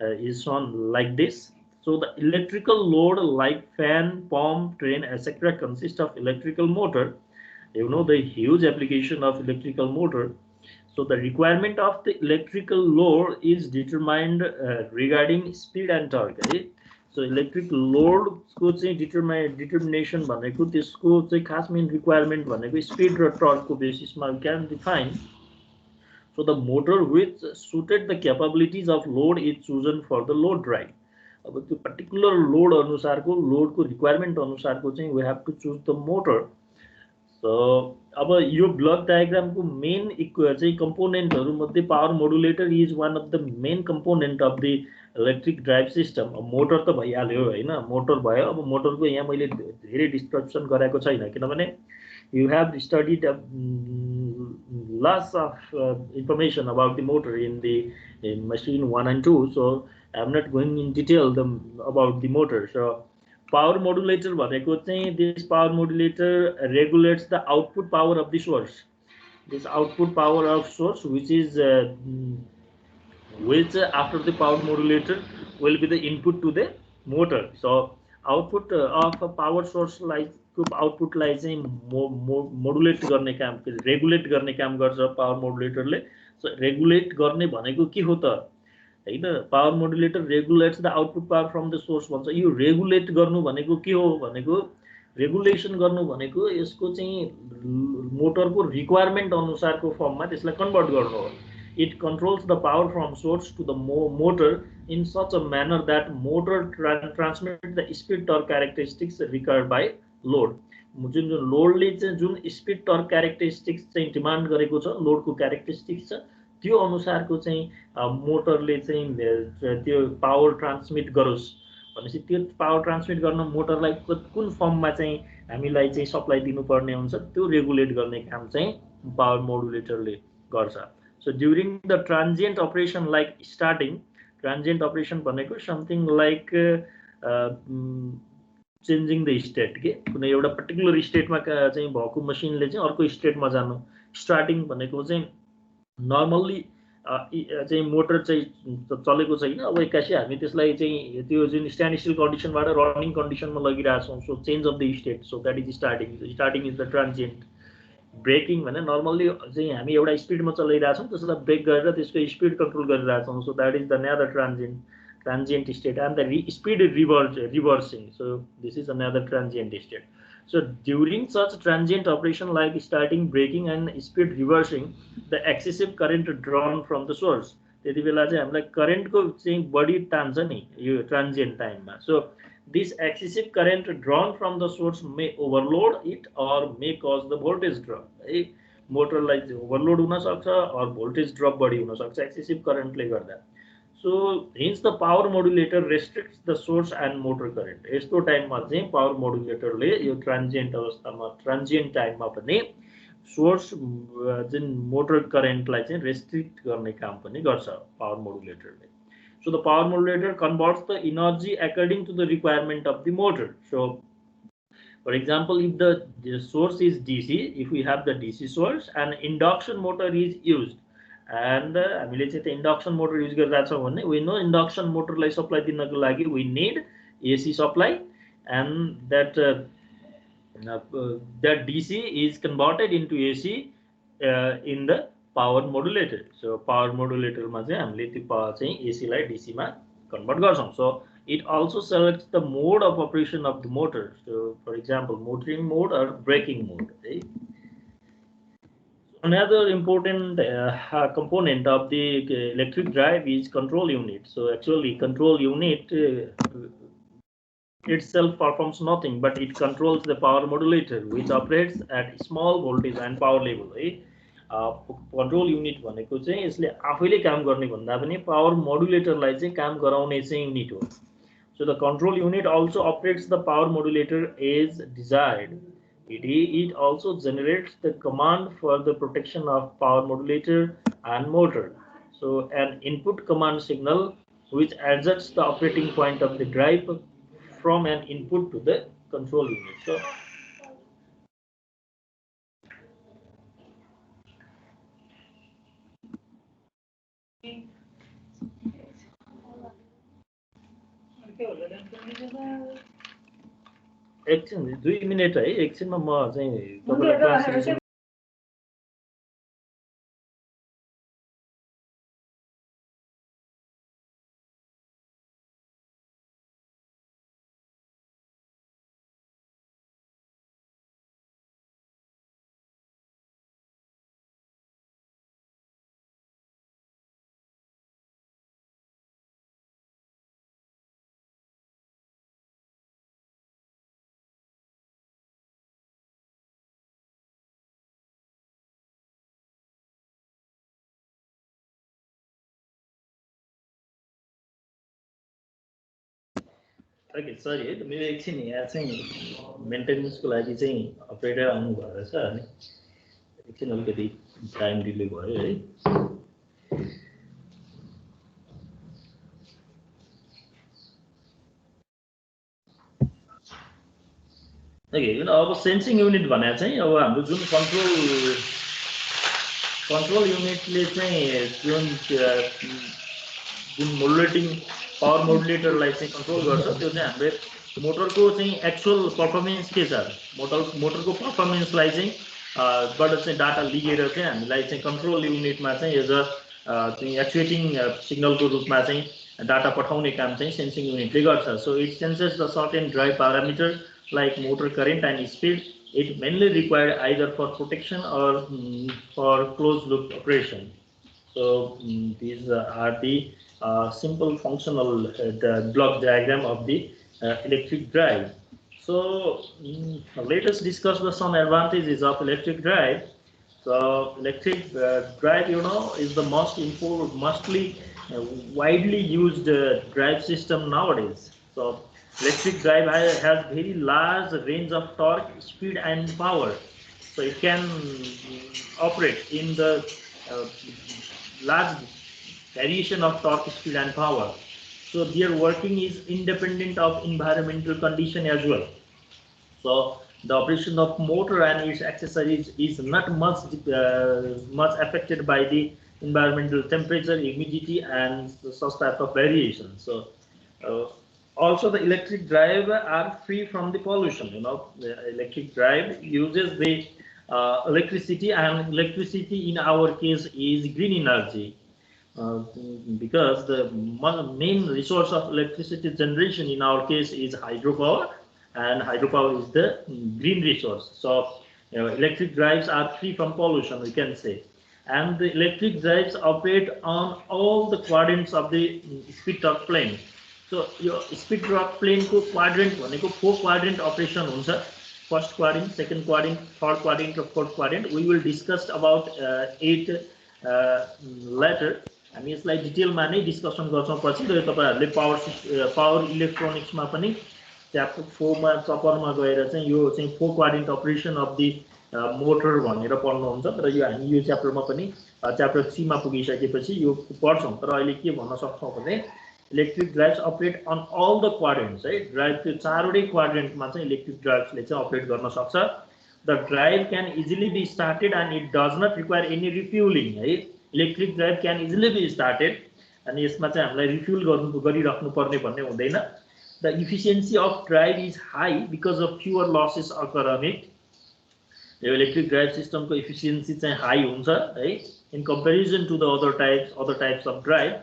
is shown like this. So the electrical load like fan, pump, train, etc. consist of electrical motor. You know the huge application of electrical motor. So the requirement of the electrical load is determined regarding speed and torque. Right? So electric load को चाहिँ determination भनेको त्यसको चाहिँ खास मेन रिक्वायरमेन्ट भनेको स्पिड र टर्कको बेसिसमा we can define. So the motor which suited the capabilities of load is chosen for the load drive. अब त्यो पर्टिकुलर लोड अनुसारको लोडको रिक्वायरमेन्ट अनुसारको चाहिँ we have to choose the motor. So अब यो ब्लक डायग्रामको मेन चाहिँ कम्पोनेन्टहरू मध्ये power modulator is one of the main component of the electric drive system. अब मोटर त भइहाल्यो होइन, मोटर भयो। अब मोटरको यहाँ मैले धेरै डिस्क्रिप्सन गराएको छैन किनभने you have studied lots of information about the motor in the machine 1 and 2, so I'm not going in detail about the motor. So power modulator भनेको चाहिँ this power modulator regulates the output power of the source. This output power of source which is after the power modulator will be the input to the motor. So output of a power source like आउटपुटलाई चाहिँ मोडुलेट गर्ने काम रेगुलेट गर्ने काम गर्छ पावर मोडुलेटरले। सो रेगुलेट गर्ने भनेको के हो त हैन। Power modulator regulates the output power from the source भन्छ। यो रेगुलेट गर्नु भनेको के हो भनेको रेगुलेसन गर्नु भनेको यसको चाहिँ मोटरको रिक्वायरमेन्ट अनुसारको फर्ममा त्यसलाई कन्भर्ट गर्नु हो। It controls the power from source to the motor in such a manner that motor transmits the speed torque characteristics required by load. जुन लोडले चाहिँ जुन स्पिड टर्क क्यारेक्टरिस्टिक्स चाहिँ डिमान्ड गरेको छ, लोडको क्यारेक्टरिस्टिक्स छ त्यो अनुसारको चाहिँ मोटरले चाहिँ त्यो पावर ट्रान्समिट गरोस् भनेपछि त्यो पावर ट्रान्समिट गर्न मोटरलाई कुन फर्ममा चाहिँ हामीलाई चाहिँ सप्लाई दिनुपर्ने हुन्छ त्यो रेगुलेट गर्ने काम चाहिँ पावर मोडुलेटरले गर्छ। So during the transient operation like starting, transient operation भनेको something like changing the state के कुनै एउटा पर्टिकुलर स्टेटमा चाहिँ भएको मसिनले चाहिँ अर्को स्टेटमा जानु। स्टार्टिङ भनेको चाहिँ नर्मल्ली चाहिँ मोटर चाहिँ चलेको छैन, अब एक्कासी हामी त्यसलाई चाहिँ त्यो जुन स्ट्यान्ड स्टिल कन्डिसनबाट रनिङ कन्डिसनमा लगिरहेछौँ। So change of the state, so that is starting. Starting is the transient. Braking भने नर्मल्ली चाहिँ हामी एउटा स्पिडमा चलाइरहेछौँ त्यसलाई ब्रेक गरेर त्यसको स्पिड कन्ट्रोल गरिरहेछौँ। So that is the another transient state and the speed reversing. So this is another transient state. So during such transient operation like starting, braking and speed reversing, the excessive current drawn from the source, त्यति बेला चाहिँ हामीलाई करेन्टको चाहिँ बढी तान्छ नि यो ट्रान्जिएन्ट टाइममा. So this excessive current drawn from the source may overload it or may cause the voltage drop. है मोटरलाई ओभरलोड हुन सक्छ or voltage drop बढी हुन सक्छ excessive currentले गर्दा. So hence the power modulator restricts the source and motor current. यस्तो टाइममा चाहिँ पावर मोडुलेटरले यो ट्रान्जिएन्ट अवस्थामा ट्रान्जिएन्ट टाइममा पनि सोर्स जुन मोटर करेन्टलाई चाहिँ रेस्ट्रिक्ट गर्ने काम पनि गर्छ power मोडुलेटरले. So the power modulator converts the energy according to the requirement of the motor. So for example, if the source is DC, if we have the DC source, an induction motor is used, and हामीले चाहिँ त्यो induction motor use गरिरहेको छौँ भने we know induction motorलाई supply दिनको लागि we need AC supply, and that that DC is converted into AC in the power modulator. So power modulator मा चाहिँ हामीले त्यो पावर चाहिँ AC लाई DC मा convert गर्छौं. So it also selects the mode of operation of the motor. So for example, motoring mode or braking mode. Okay? Another important component of the electric drive is control unit. So actually control unit itself performs nothing, but it controls the power modulator, which operates at small voltage and power level. Control unit भनेको चाहिँ यसले आफैले काम गर्ने भन्दा पनि पावर मोडुलेटरलाई चाहिँ काम गराउने चाहिँ युनिट हो. So the control unit also operates the power modulator as desired. It also generates the command for the protection of power modulator and motor. So an input command signal which adjusts the operating point of the drive from an input to the control unit. So एकछिन 2 मिनेट है एकछिनमा म चाहिँ तपाईलाई ट्रान्सलेसन ओके सरी है मेरो एकछिन यहाँ चाहिँ मेन्टेनेन्सको लागि चाहिँ अपरेटर आउनु भएको रहेछ अनि एकछिन अलिकति टाइम डिले भयो है. ओके अब सेन्सिङ युनिट भने चाहिँ अब हाम्रो जुन कन्ट्रोल युनिटले चाहिँ जुन मोडुलेटिङ पावर मोडुलेटरलाई चाहिँ कन्ट्रोल गर्छ त्यो चाहिँ हामीले मोटरको चाहिँ एक्चुअल पर्फर्मेन्स के छ मोटरको पर्फर्मेन्सलाई चाहिँ बाट चाहिँ डाटा लिएर चाहिँ हामीलाई चाहिँ कन्ट्रोल युनिटमा चाहिँ एज अ चाहिँ एक्चुएटिङ सिग्नलको रूपमा चाहिँ डाटा पठाउने काम चाहिँ सेन्सिङ युनिटले गर्छ. So it census the certain drive parameter like motor current and speed. It mainly required either for protection or for closed loop operation. So these are the simple functional the block diagram of the electric drive. So let us discuss some advantages of electric drive. So electric drive, you know, is the mostly widely used drive system nowadays. So electric drive has very large range of torque, speed and power. So it can operate in the large variation of torque, speed and power. So their working is independent of environmental condition as well. So the operation of motor and its accessories is not much affected by the environmental temperature, humidity and such type of variation. So also the electric drive are free from the pollution. You know, the electric drive uses the electricity, and electricity in our case is green energy, because the main resource of electricity generation in our case is hydropower, and hydropower is the green resource. So electric drives are free from pollution, we can say. And the electric drives operate on all the quadrants of the speed torque plane. So your speed torque plane को quadrant भनेको 4 quadrant operation हुन्छ. First quadrant, second quadrant, third quadrant, or fourth quadrant. We will discuss about 8 later. हामी यसलाई डिटेलमा नै डिस्कसन गर्छौं पछि र तपाईहरुले पावर इलेक्ट्रोनिक्समा पनि च्याप्टर 4 मा प्रपरमा गएर चाहिँ यो चाहिँ 4 quadrant operation of the motor भनेर पढ्नुहुन्छ। तर यो हामी यो च्याप्टरमा पनि च्याप्टर 3 मा पुगिसकेपछि यो पढ्छौं। तर अहिले के भन्न सक्छौं भने electric drives operate on all the quadrants है। ड्राइभको चारवटै क्वाड्रेन्टमा चाहिँ इलेक्ट्रिक ड्राइभ्सले चाहिँ अपरेट गर्न सक्छ। The drive can easily be started and it does not require any refueling है। Electric drive can easily be started अनि यसमा चाहिँ हामीलाई रिफ्युल गरिराख्नु पर्ने भन्ने हुँदैन। The efficiency of drive is high because of fewer losses occur on it. The electric drive system को efficiency चाहिँ high हुन्छ है in comparison to the other types of drive.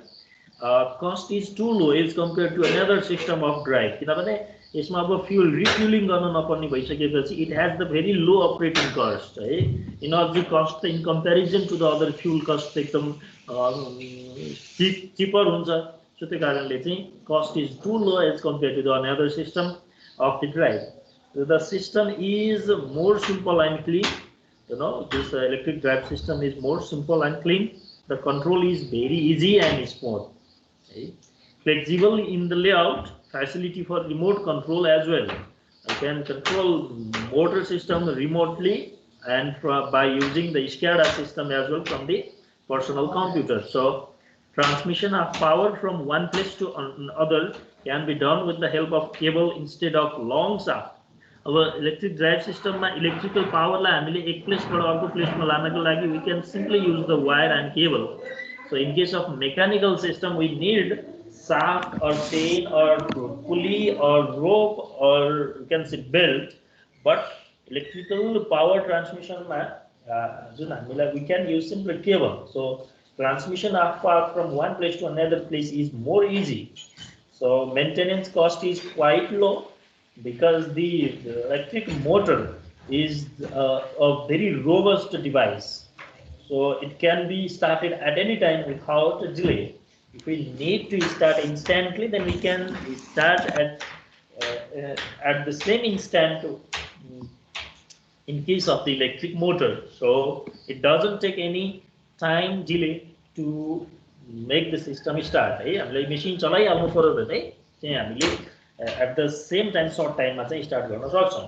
Cost is too low as compared to another system of drive. किनभने यसमा अब fuel refueling गर्न नपर्ने भइसकेपछि it has the very low operating cost है। Energy cost in comparison to the other fuel cost एकदम cheaper हुन्छ। So the current cost is too low as compared to the another system of the drive. So the system is more simple and clean. You know, this electric drive system is more simple and clean. The control is very easy and smooth. Okay. Flexible in the layout, facility for remote control as well. You can control motor system remotely and by using the SCADA system as well from the personal computer. So transmission of power from one place to another can be done with the help of cable instead of long shaft. Our electric drive system ma electrical power la हामीले एक place बाट अर्को place मा लानको लागि we can simply use the wire and cable. So in case of mechanical system we need shaft or chain or pulley or rope or you can say belt, but electrical power transmission ma जुन हामीलाई we can use simply cable. So transmission of power from one place to another place is more easy. So maintenance cost is quite low because the electric motor is a very robust device. So it can be started at any time without a delay. If we need to start instantly, then we can start at the same instant in case of the electric motor. So it doesn't take any time delay to make the system start है। हामीले machine चलाइहाल्नु पर्यो भने चाहिँ हामीले at the same time short time मा चाहिँ start गर्न सक्छौं।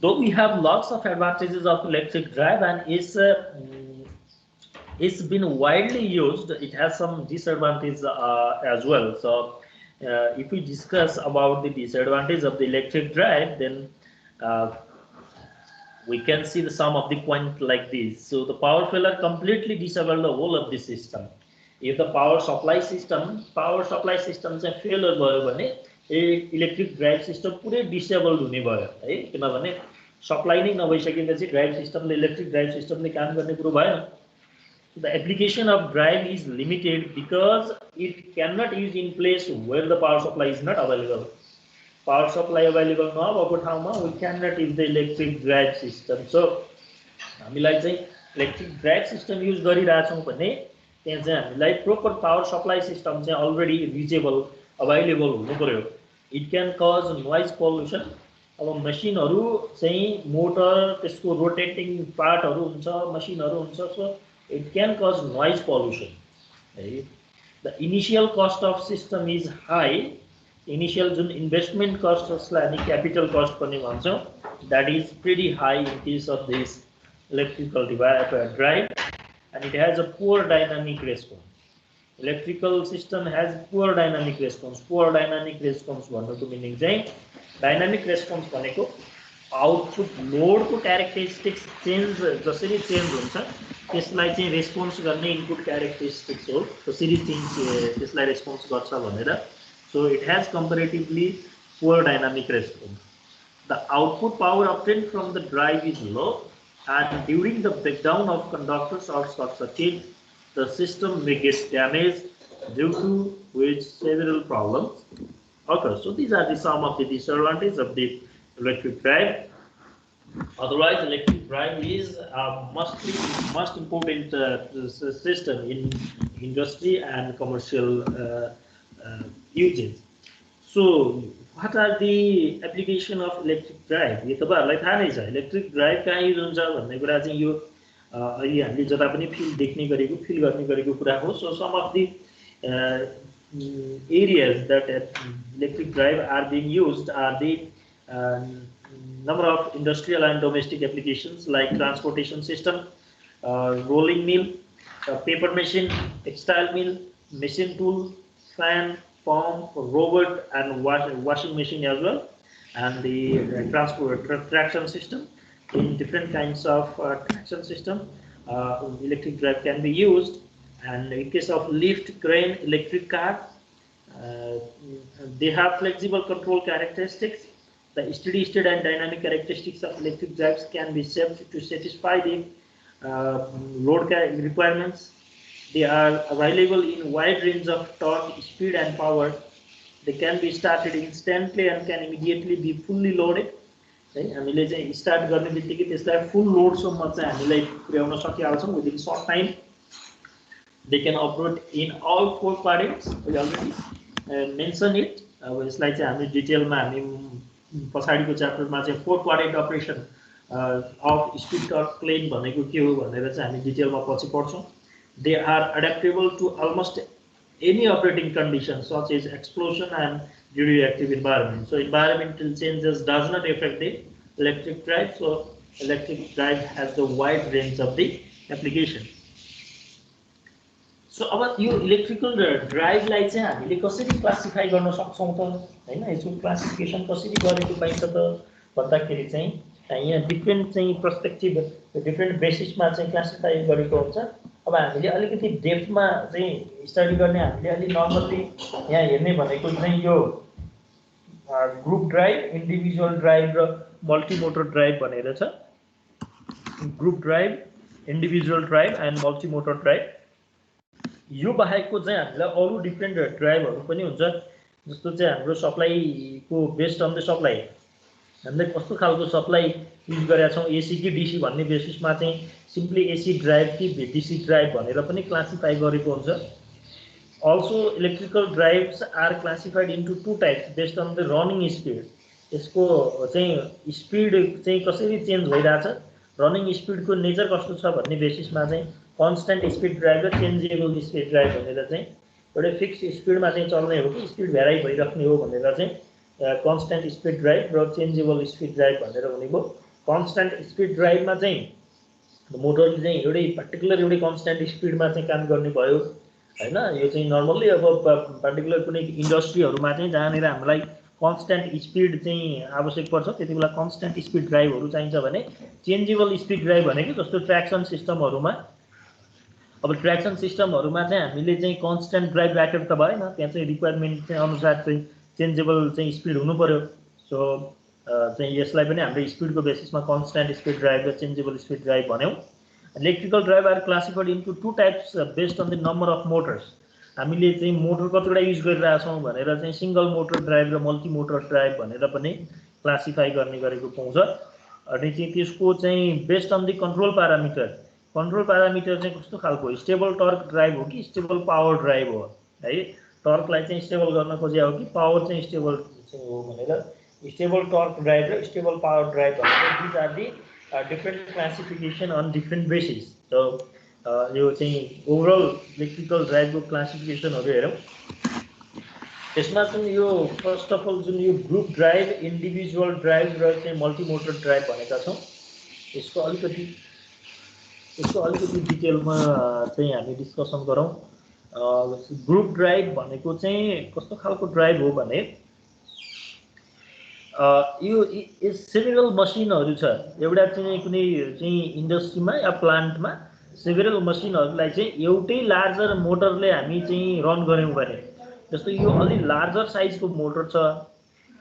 Though we have lots of advantages of electric drive and it's been widely used, it has some disadvantages as well. So if we discuss about the disadvantage of the electric drive, then we can see the sum of the point like this. So the power failure completely disable the whole of the system. If the power supply system चाहिँ failure भयो भने electric drive system पुरै disabled हुने भयो है। किनभने सप्लाई नै नभइसकेपछि drive system ले electric drive system ले काम गर्ने कुरो भएन। The application of drive is limited because it cannot use in place where the power supply is not available. Power supply available नभएको ठाउँमा we cannot use the electric drive system. So हामीलाई चाहिँ electric drive system use गरिरहेछौं भने त्यहाँ चाहिँ हामीलाई proper power supply system चाहिँ already reachable available हुनु पर्यो। It can cause noise pollution. अब मसिनहरु चाहिँ मोटर त्यसको रोटेटिङ पार्टहरु हुन्छ, मसिनहरु हुन्छ, so it can cause noise pollution. Right? The initial cost of system is high. Initial investment cost जसलाई हामी capital cost पनि भन्छौं, that is pretty high in case of this electrical drive, and it has a poor dynamic response. Electrical system has poor dynamic response. Poor dynamic response भन्नुको meaning चाहिँ dynamic response भनेको आउटपुट लोड को क्यारेक्टरिस्टिक्स चेन्ज जसरी चेन्ज हुन्छ त्यसलाई चाहिँ रेस्पोन्स गर्ने इनपुट क्यारेक्टरिस्टिक्स हो। त्यसरी त्यसलाई रेस्पोन्स गर्छ भनेर। So it has comparatively poor dynamic response. The output power obtained from the drive is low, and during the breakdown of conductors or short circuit, the system may get damaged. due to which several problems occur. So these are some of the disadvantages of the electric drive. Otherwise, electric drive is a most important system in industry and commercial usage. So, what are the application of electric drive? यो तपाईहरुलाई थाहा नै छ इलेक्ट्रिक ड्राइभ कहाँ युज हुन्छ भन्ने कुरा चाहिँ यो अहिले हामीले जता पनि फिल देख्ने गरेको फिल गर्ने गरेको कुरा हो. So some of the areas that electric drive are being used are the number of industrial and domestic applications like transportation system, rolling mill, paper machine, textile mill, machine tool, fan, pump, robot, and washing machine as well, and the transport traction system. In different kinds of traction system, electric drive can be used, and in case of lift, crane, electric car, they have flexible control characteristics. The steady state and dynamic characteristics of electric drives can be set to satisfy the load requirements. They are available in wide range of torque, speed, and power. They can be started instantly and can immediately be fully loaded. हामीले चाहिँ स्टार्ट गर्ने बित्तिकै त्यसलाई फुल लोडसम्म चाहिँ हामीलाई पुर्याउन सकिहाल्छौँ within short time. They can operate in all 4 quadrants. We already mentioned it. अब यसलाई चाहिँ हामी डिटेलमा हामी पछाडीको च्याप्टरमा चाहिँ 4 quadrant operation of speed torque plane भनेको के हो भनेर चाहिँ हामी डिटेलमा पछि पढ्छौँ. They are adaptable to almost any operating conditions such as explosion and radioactive environment. So environmental changes does not affect the electric drive. So electric drive has the wide range of the application. So अब यो इलेक्ट्रिकल ड्राइभलाई चाहिँ हामीले कसरी क्लासिफाई गर्न सक्छौं त हैन यसको क्लासिफिकेसन कसरी गरेको पाइन्छ त भन्दाखेरि चाहिँ यहाँ डिफरेन्ट चाहिँ पर्सपेक्टिभ डिफरेन्ट बेसिसमा चाहिँ क्लासिफाई गरेको हुन्छ. अब हामीले अलिकति डेप्थमा चाहिँ स्टडी गर्ने हामीले अलि नर्मली यहाँ हेर्ने भनेको चाहिँ यो ग्रुप ड्राइभ, इन्डिभिजुअल ड्राइभ र मल्टिमोटर ड्राइभ भनेर छ. Group drive, individual drive and multimotor drive. यो बाहेकको चाहिँ हामीलाई अरु डिफरेन्ट ड्राइभहरु पनि हुन्छ. जस्तो चाहिँ हाम्रो सप्लाईको बेस्ड अन द सप्लाई हामीले कस्तो खालको सप्लाई युज गरेका छौं एसी कि डीसी भन्ने बेसिसमा चाहिँ सिम्पली एसी ड्राइभ कि डीसी ड्राइभ भनेर पनि क्लासिफाई गरेको हुन्छ. Also electrical drives are classified into 2 types based on the running speed. यसको चाहिँ स्पिड चाहिँ कसरी चेन्ज भइराछ, रनिङ स्पिडको नेचर कस्तो छ भन्ने बेसिसमा चाहिँ कन्स्टेन्ट स्पिड ड्राइभ र चेन्जेबल स्पिड ड्राइभ भनेर चाहिँ एउटा फिक्स स्पिडमा चाहिँ चल्ने हो कि स्पिड भेराइ भइराख्ने हो भनेर चाहिँ कन्स्टेन्ट स्पिड ड्राइभ र चेन्जेबल स्पिड ड्राइभ भनेर भनेको. कन्स्टेन्ट स्पिड ड्राइभमा चाहिँ मोटरले चाहिँ एउटै पर्टिकुलर एउटै कन्स्टेन्ट स्पिडमा चाहिँ काम गर्ने भयो हैन. यो चाहिँ नर्मल्ली अब पर्टिकुलर कुनै इन्डस्ट्रीहरुमा चाहिँ जहाँनेर हामीलाई कन्स्टेन्ट स्पिड चाहिँ आवश्यक पर्छ त्यतिबेला कन्स्टेन्ट स्पिड ड्राइभहरु चाहिन्छ भने चेन्जेबल स्पिड ड्राइभ भनेको जस्तो ट्र्याक्सन सिस्टमहरुमा अब ट्र्याक्सन सिस्टमहरुमा चाहिँ हामीले चाहिँ कन्स्टेन्ट ड्राइभ राखेर त भएन, त्यहाँ चाहिँ रिक्वायरमेन्ट चाहिँ अनुसार चाहिँ चेन्जेबल चाहिँ स्पिड हुनु पर्यो. सो चाहिँ यसलाई पनि हामीले स्पिडको बेसिसमा कन्स्टेन्ट स्पिड ड्राइभ र चेन्जेबल स्पिड ड्राइभ भन्यौ. Electrical drive are classified into 2 types based on the number of motors. हामीले चाहिँ मोटर कतिवटा युज गरिरहेका छौं भनेर चाहिँ सिंगल मोटर ड्राइभ र मल्टी मोटर ड्राइभ भनेर पनि क्लासिफाई गर्ने गरेको पाउँछ. अनि चाहिँ त्यसको चाहिँ based on the control parameter. Control parameter चाहिँ कस्तो खालको स्टेबल टर्क ड्राइभ हो कि स्टेबल पावर ड्राइभ हो है. टर्कलाई चाहिँ स्टेबल गर्न खोजे हो कि पावर चाहिँ स्टेबल हो भनेर स्टेबल टर्क ड्राइभ र स्टेबल पावर ड्राइभ भनेर this are the different classification on different basis. So यो चाहिँ ओभरअल इलेक्ट्रिकल ड्राइभको क्लासिफिकेसनहरु हेरौं. यसमा चाहिँ यो फर्स्ट अफ अल जुन यो ग्रुप ड्राइभ, इन्डिभिजुअल ड्राइभ र चाहिँ मल्टिमोटर ड्राइभ भनेका छौं यसको अलिकति डिटेलमा चाहिँ हामी डिस्कसन गरौं. ग्रुप ड्राइभ भनेको चाहिँ कस्तो खालको ड्राइभ हो भने यो सेभरल मसिनहरु छ. एउटा चाहिँ कुनै चाहिँ इन्डस्ट्रीमा या प्लान्टमा सेभरल मसिनहरुलाई चाहिँ एउटै लार्जर मोटरले हामी चाहिँ रन गर्यौं भने जस्तो यो अलि लार्जर साइजको मोटर छ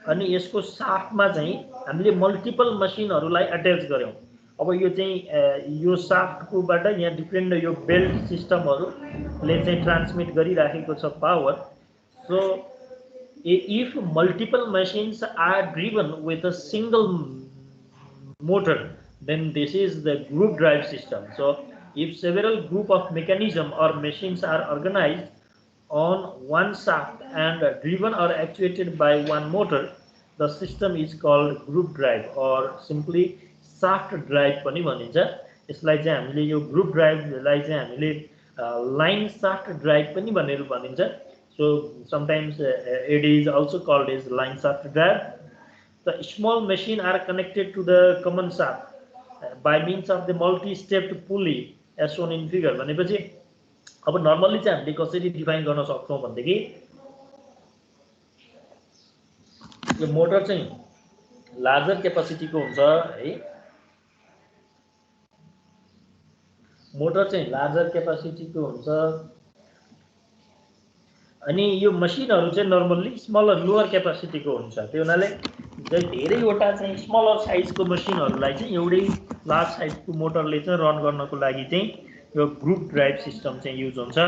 अनि यसको साफ्टमा चाहिँ हामीले मल्टिपल मसिनहरुलाई अट्याच गर्यौं. अब यो चाहिँ यो साफ्टकोबाट यहाँ डिफ्रेन्ट यो बेल्ट सिस्टमहरूले चाहिँ ट्रान्समिट गरिराखेको छ power. So if multiple machines are driven with a single motor, then this is the group drive system. So if several group of mechanism or machines are organized on one shaft and driven or actuated by one motor, the system is called group drive or simply shaft drive पनि भनिन्छ. यसलाई चाहिँ हामीले यो ग्रुप ड्राइभलाई चाहिँ हामीले लाइन शाफ्ट ड्राइभ पनि भनेर भनिन्छ. So sometimes it is also called as line shaft drive. The small machine are connected to the common shaft by means of the multi-stepped pulley as shown in figure. भनेपछि अब नर्मली चाहिँ हामीले कसरी डिफाइन गर्न सक्छौँ भनेदेखि यो मोटर चाहिँ लार्जर क्यापासिटीको हुन्छ है. मोटर चाहिँ लार्जर क्यापासिटीको हुन्छ अनि यो मसिनहरु चाहिँ नर्मली स्मलर लोअर क्यापासिटीको हुन्छ. त्यो हुनाले धेरैवटा चाहिँ स्मलर साइजको मसिनहरुलाई चाहिँ एउटै लार्ज साइजको मोटरले चाहिँ रन गर्नको लागि चाहिँ यो ग्रुप ड्राइभ सिस्टम चाहिँ युज हुन्छ.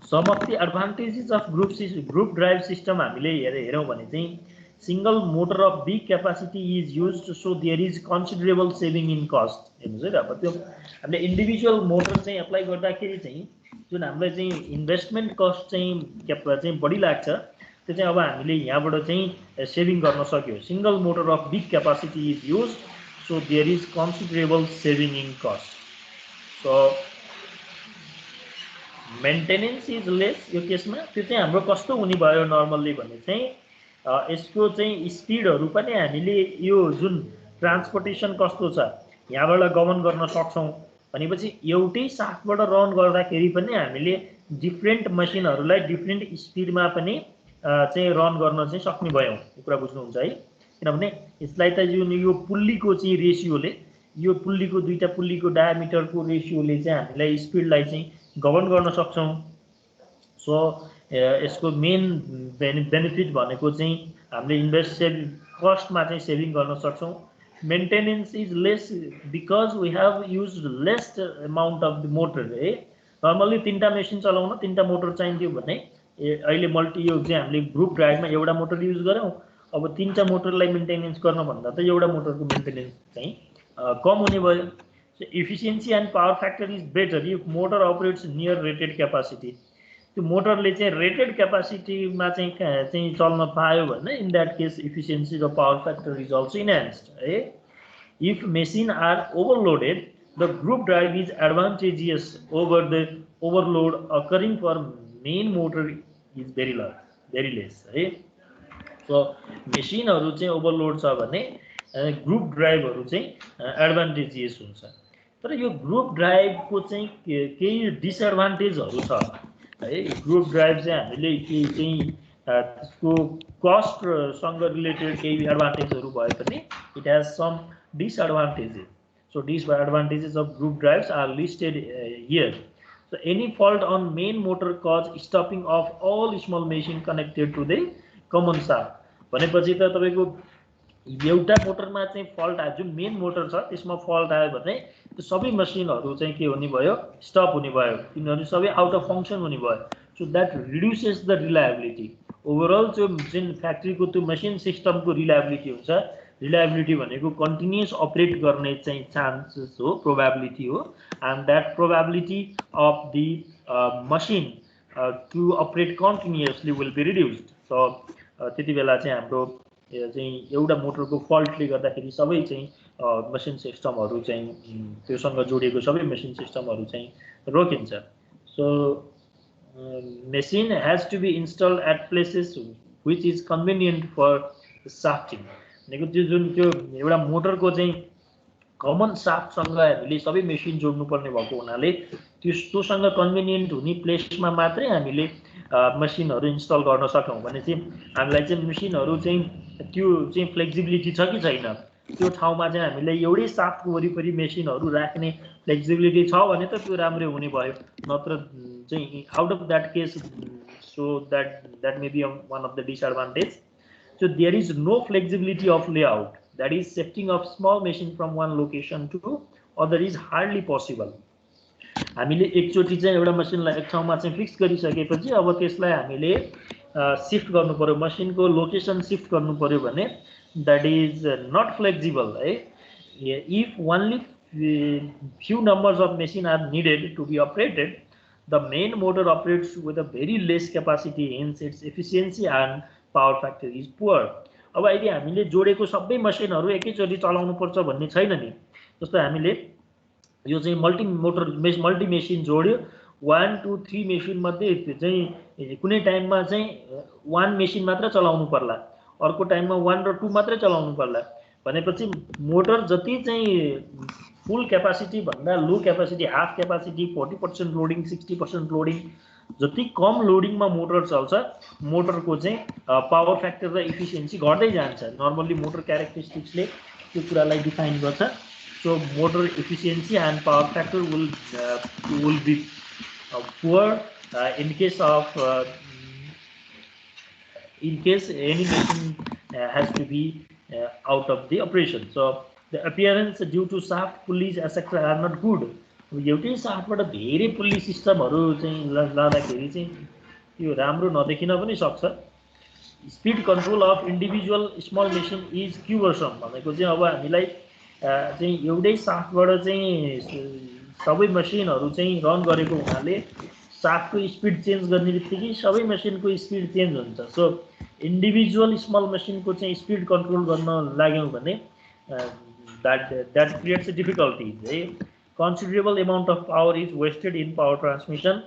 Some of the advantages of group drive system हामीले हेरौँ भने चाहिँ single motor of big capacity is used, so there is considerable saving in cost. हेर्नुस् है, अब त्यो हामीले इन्डिभिजुअल मोटर चाहिँ अप्लाई गर्दाखेरि चाहिँ जुन हामीलाई चाहिँ इन्भेस्टमेन्ट कस्ट चाहिँ बढी लाग्छ त्यो चाहिँ अब हामीले यहाँबाट चाहिँ सेभिङ गर्न सक्यो. Single motor of big capacity is use, so there is considerable saving in cost. So maintenance is less. यो केसमा त्यो चाहिँ हाम्रो कस्तो हुने भयो नर्मल्ली भने चाहिँ यसको चाहिँ स्पिडहरु पनि हामीले यो जुन ट्रान्सपोर्टेसन कस्तो छ यहाँबाट गमन गर्न सक्छौं भनेपछि एउटै साथबाट रन गर्दाखेरि पनि हामीले डिफ्रेन्ट मसिनहरुलाई डिफ्रेन्ट स्पिडमा पनि चाहिँ रन गर्न चाहिँ सक्ने भयौं. यो कुरा बुझ्नुहुन्छ है, किनभने यसलाई त जुन यो पुल्लीको चाहिँ रेशियोले यो पुल्लीको दुईटा पुल्लीको डायामिटरको रेशियोले चाहिँ हामीलाई स्पिडलाई चाहिँ गभर्न गर्न सक्छौं. सो यसको मेन बेनिफिट भनेको चाहिँ हामीले इन्भेस्ट कस्टमा चाहिँ सेभिङ गर्न सक्छौं. Maintenance is less because we have used less amount of the motor. है, नर्मली तीनटा मेसिन चलाउन तीनटा मोटर चाहिन्थ्यो भने अहिले मल्टी यो चाहिँ हामीले ग्रुप ड्राइभमा एउटा मोटर युज गर्यौं. अब तीनटा मोटरलाई मेन्टेनेन्स गर्न भन्दा त एउटा मोटरको मेन्टेनेन्स चाहिँ कम हुने भयो. So efficiency and power factor is better if motor operates near rated capacity. त्यो मोटरले चाहिँ रेटेड क्यापासिटीमा चाहिँ चल्न पायो भने इन दैट केस efficiency र power factor is also enhanced. है, if machine are overloaded, the group drive is advantageous over the overload occurring for main motor is very less. है, so मसिनहरु चाहिँ ओभरलोड छ भने ग्रुप ड्राइभहरु चाहिँ एडभान्टेजियस हुन्छ. तर यो ग्रुप ड्राइभको चाहिँ केही डिसएडभान्टेजहरु छ है. ग्रुप ड्राइभ चाहिँ हामीले चाहिँ त्यसको कस्ट सँग रिलेटेड केही एडभान्टेजहरु भए पनि it has some disadvantages. So disadvantages of group drives are listed here. So any fault on main motor cause stopping of all small machine connected to the common shaft. भनेपछि त तपाईको एउटा मोटरमा चाहिँ फल्ट आयो, जुन मेन मोटर छ त्यसमा फल्ट आयो भने त्यो सबै मसिनहरु चाहिँ के हुने भयो, स्टप हुने भयो, तिनीहरु सबै आउट अफ फंक्सन हुने भयो. So that reduces the reliability. Overall जुन फ्याक्ट्रीको त्यो मसिन सिस्टमको रिलायबिलिटी हुन्छ, रिलायबिलिटी भनेको कन्टिन्युअस अपरेट गर्ने चाहिँ चान्सेस हो, प्रोबेबिलिटी हो, and that probability of the machine to operate continuously will be reduced. So त्यति बेला चाहिँ हाम्रो चाहिँ एउटा मोटरको फल्टले गर्दाखेरि सबै चाहिँ मसिन सिस्टमहरु चाहिँ त्योसँग जोडिएको सबै मसिन सिस्टमहरु चाहिँ रोकिन्छ. So machine has to be installed at places which is convenient for shafting. भनेको त्यो जुन त्यो एउटा मोटरको चाहिँ कमन शाफ्टसँग हामीले सबै मेसिन जोड्नु पर्ने भएको हुनाले त्योसँग कन्भिनियन्ट हुने प्लेसमा मात्रै हामीले मसिनहरु इन्स्टल गर्न सकौं भने चाहिँ हामीलाई चाहिँ मसिनहरु चाहिँ त्यो चाहिँ फ्लेक्सिबिलिटी छ कि छैन, त्यो ठाउँमा चाहिँ हामीलाई एउटै शाफ्टको वरिपरि मसिनहरु राख्ने फ्लेक्सिबिलिटी छ भने त त्यो राम्रो हुने भयो. नत्र चाहिँ out of that case, so that may be one of the disadvantage. So there is no flexibility of layout. that is shifting of small machine from one location to other is hardly possible. हामीले एकचोटि चाहिँ एउटा मसिनलाई एक ठाउँमा चाहिँ फिक्स गरिसकेपछि अब त्यसलाई हामीले शिफ्ट गर्नु पर्यो, मसिनको लोकेसन शिफ्ट गर्नु पर्यो भने that is not flexible, right? If only few numbers of machine are needed to be operated, the main motor operates with a very less capacity, hence its efficiency and power factor is poor. अब यदि हामीले जोडेको सबै मसिनहरू एकैचोटि चलाउनु पर्छ भन्ने छैन नि। जस्तो हामीले यो चाहिँ मल्टी मेसिन जोड्यो, 1 2 3 मेसिन मध्ये चाहिँ कुनै टाइममा चाहिँ 1 मेसिन मात्र चलाउनु पर्ला, अर्को टाइममा 1 र 2 मात्रै चलाउनु पर्ला भनेपछि मोटर जति चाहिँ फुल क्यापासिटी भन्दा low capacity, half capacity, 40% loading, 60% loading, जति कम लोडिङमा मोटर चल्छ मोटरको चाहिँ पावर फ्याक्टर र इफिसियन्सी घट्दै जान्छ। नर्मली मोटर क्यारेक्टरिस्टिक्सले त्यो कुरालाई डिफाइन गर्छ। So motor efficiency and power factor will be poor in case any machine has to be out of the operation. So the appearance due to shaft pulleys etc are not good. एउटै साफ्टबाट धेरै पुल्ली सिस्टमहरू चाहिँ लाँदाखेरि चाहिँ त्यो राम्रो नदेखिन पनि सक्छ। Speed control of individual small machine is cumbersome भनेको चाहिँ अब हामीलाई चाहिँ एउटै साफ्टबाट चाहिँ सबै मसिनहरू चाहिँ रन गरेको हुनाले साफ्टको स्पिड चेन्ज गर्ने बित्तिकै सबै मसिनको स्पिड चेन्ज हुन्छ। सो इन्डिभिजुअल स्मल मसिनको चाहिँ स्पिड कन्ट्रोल गर्न लाग्यौँ भने द्याट क्रिएट्स डिफिकल्टिज है। Considerable amount of power is wasted in power transmission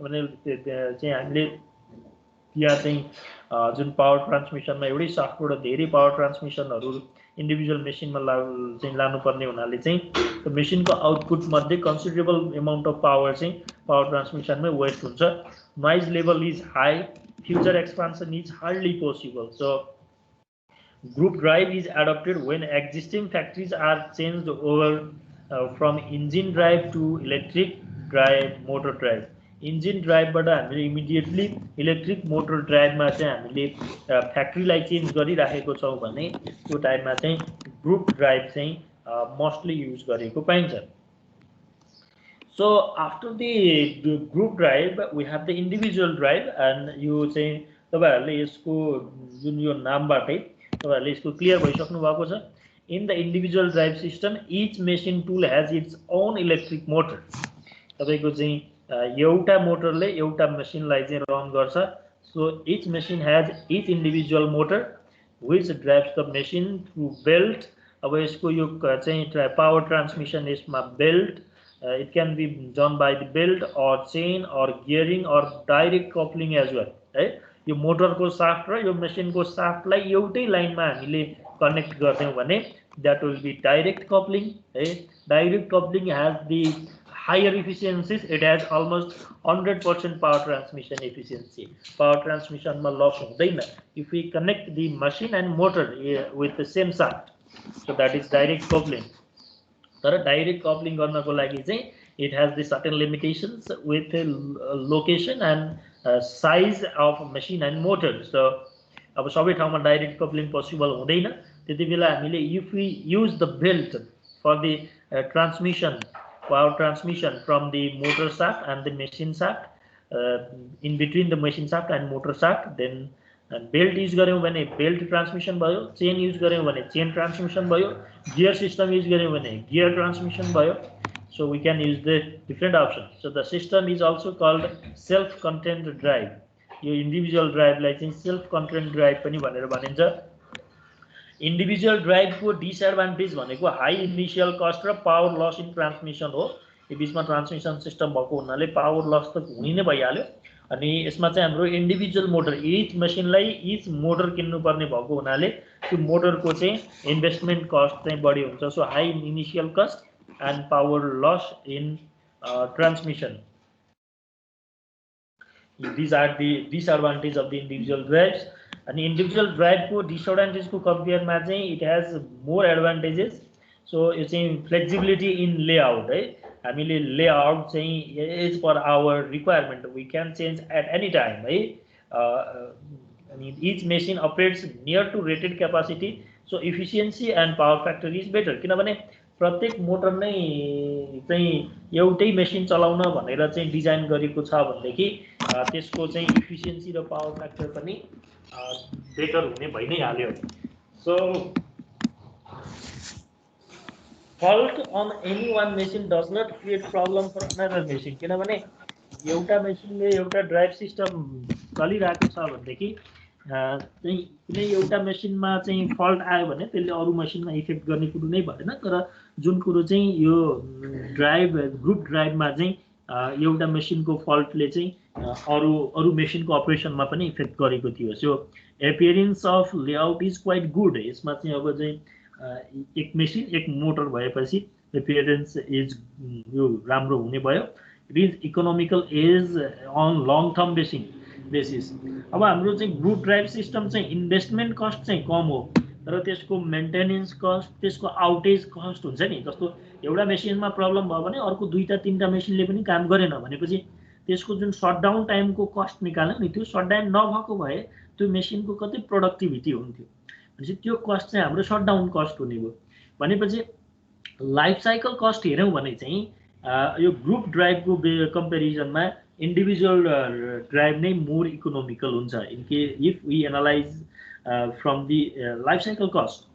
भने चाहिँ हामीले यहाँ चाहिँ जुन पावर ट्रान्समिसनमा एउटै साफ्टबाट धेरै पावर ट्रान्समिसनहरू इन्डिभिजुअल मेसिनमा चाहिँ लानुपर्ने हुनाले चाहिँ त्यो मेसिनको आउटपुट मध्ये कन्सिडरेबल एमाउन्ट अफ पावर चाहिँ पावर ट्रान्समिसनमै वेस्ट हुन्छ। Noise level is high, future expansion is hardly possible. So group drive is adapted when existing factories are change over from engine drive to electric drive, motor drive. Engine ड्राइभबाट हामीले इमिडिएटली इलेक्ट्रिक मोटर ड्राइभमा चाहिँ हामीले फ्याक्ट्रीलाई चेन्ज गरिराखेको छौँ भने त्यो टाइममा चाहिँ ग्रुप ड्राइभ चाहिँ मोस्टली युज गरेको पाइन्छ। So after the group drive we have the individual drive and यो चाहिँ तपाईँहरूले यसको जुन यो नामबाटै तपाईँहरूले यसको क्लियर भइसक्नु भएको छ। In the individual drive system each machine tool has its own electric motor. तपाईँको चाहिँ एउटा मोटरले एउटा मसिनलाई चाहिँ रन गर्छ। So each machine has each individual motor which drives the machine through belt. अब यसको यो चाहिँ पावर ट्रान्समिसन यसमा belt, it can be done by the belt or chain or gearing or direct coupling as well है। यो मोटरको साफ्ट र यो मेसिनको साफ्टलाई एउटै लाइनमा हामीले कनेक्ट गर्छौँ भने that will be direct coupling है। Direct coupling has the higher efficiencies, it has almost 100% power transmission efficiency. Power transmission ma loss hundaina if we connect the machine and motor with the same shaft. So that is direct coupling. तर direct coupling गर्नको लागि चाहिँ it has the certain limitations with location and size of machine and motor. So अब सबै ठाउँमा direct coupling possible हुँदैन। त्यति बेला हामीले if we use the belt for the transmission, power transmission from the motor shaft and the machine shaft, in between the machine shaft and motor shaft, then belt use गर्यौं भने belt transmission भयो, chain use गर्यौं भने chain transmission भयो, gear system use गर्यौं भने gear transmission भयो. So we can use the different options. So the system is also called self-contained drive. यो individual drive लाई चाहिँ self-contained drive पनि भनेर भनिन्छ। इन्डिभिजुअल ड्राइभको डिसएडभान्टेज भनेको हाई इनिशियल कस्ट र पावर लस इन ट्रान्समिसन हो। यो बिचमा ट्रान्समिसन सिस्टम भएको हुनाले पावर लस त हुने नै भइहाल्यो। अनि यसमा चाहिँ हाम्रो इन्डिभिजुअल मोटर, इच मसिनलाई इच मोटर किन्नुपर्ने भएको हुनाले त्यो मोटरको चाहिँ इन्भेस्टमेन्ट कस्ट चाहिँ बढी हुन्छ। So high initial cost and power loss in transmission, these are the disadvantage of the individual drives. अनि इन्डिभिजुअल ड्राइभको डिसएडभान्टेजको कम्पेयरमा चाहिँ it has more advantages. So यो चाहिँ फ्लेक्सिबिलिटी इन लेआउट है। हामीले लेआउट चाहिँ as per our requirement we can change at any time है। अनि each machine operates near to rated capacity. So efficiency and power factor is better किनभने प्रत्येक मोटर नै चाहिँ एउटै मेसिन चलाउन भनेर चाहिँ डिजाइन गरेको छ भनेदेखि त्यसको चाहिँ इफिसियन्सी र पावर फ्याक्टर पनि बेटर हुने भइ नै हाल्यो। So fault on any one machine does not create problem for another machine किनभने एउटा मेसिनले एउटा ड्राइभ सिस्टम चलिरहेको छ भनेदेखि चाहिँ कुनै एउटा मेसिनमा चाहिँ फल्ट आयो भने त्यसले अरू मेसिनमा इफेक्ट गर्ने कुरो नै भएन। तर जुन कुरो चाहिँ यो ड्राइभ ग्रुप ड्राइभमा चाहिँ एउटा मेसिनको फल्टले चाहिँ अरू मेसिनको अपरेसनमा पनि इफेक्ट गरेको थियो। So appearance of layout is quite good. यसमा चाहिँ अब चाहिँ एक मेसिन एक मोटर भएपछि एपियरेन्स इज यो राम्रो हुने भयो। It is economical as on long term basis. अब हाम्रो चाहिँ ग्रुप ड्राइभ सिस्टम चाहिँ इन्भेस्टमेन्ट कस्ट चाहिँ कम हो तर त्यसको मेन्टेनेन्स कस्ट त्यसको आउटेज कस्ट हुन्छ नि। जस्तो एउटा मेसिनमा प्रब्लम भयो भने अर्को दुईटा तिनवटा मेसिनले पनि काम गरेन भनेपछि त्यसको जुन सटडाउन टाइमको कस्ट निकाल्यो नि त्यो सटडाउन नभएको भए त्यो मेसिनको कति प्रोडक्टिभिटी हुन्थ्यो भनेपछि त्यो कस्ट चाहिँ हाम्रो सटडाउन कस्ट हुने भयो। भनेपछि लाइफ साइकल कस्ट हेऱ्यौँ भने चाहिँ यो ग्रुप ड्राइभको कम्पेरिजनमा इन्डिभिजुअल ड्राइभ नै मोर इकोनोमिकल हुन्छ if we analyse from the life cycle cost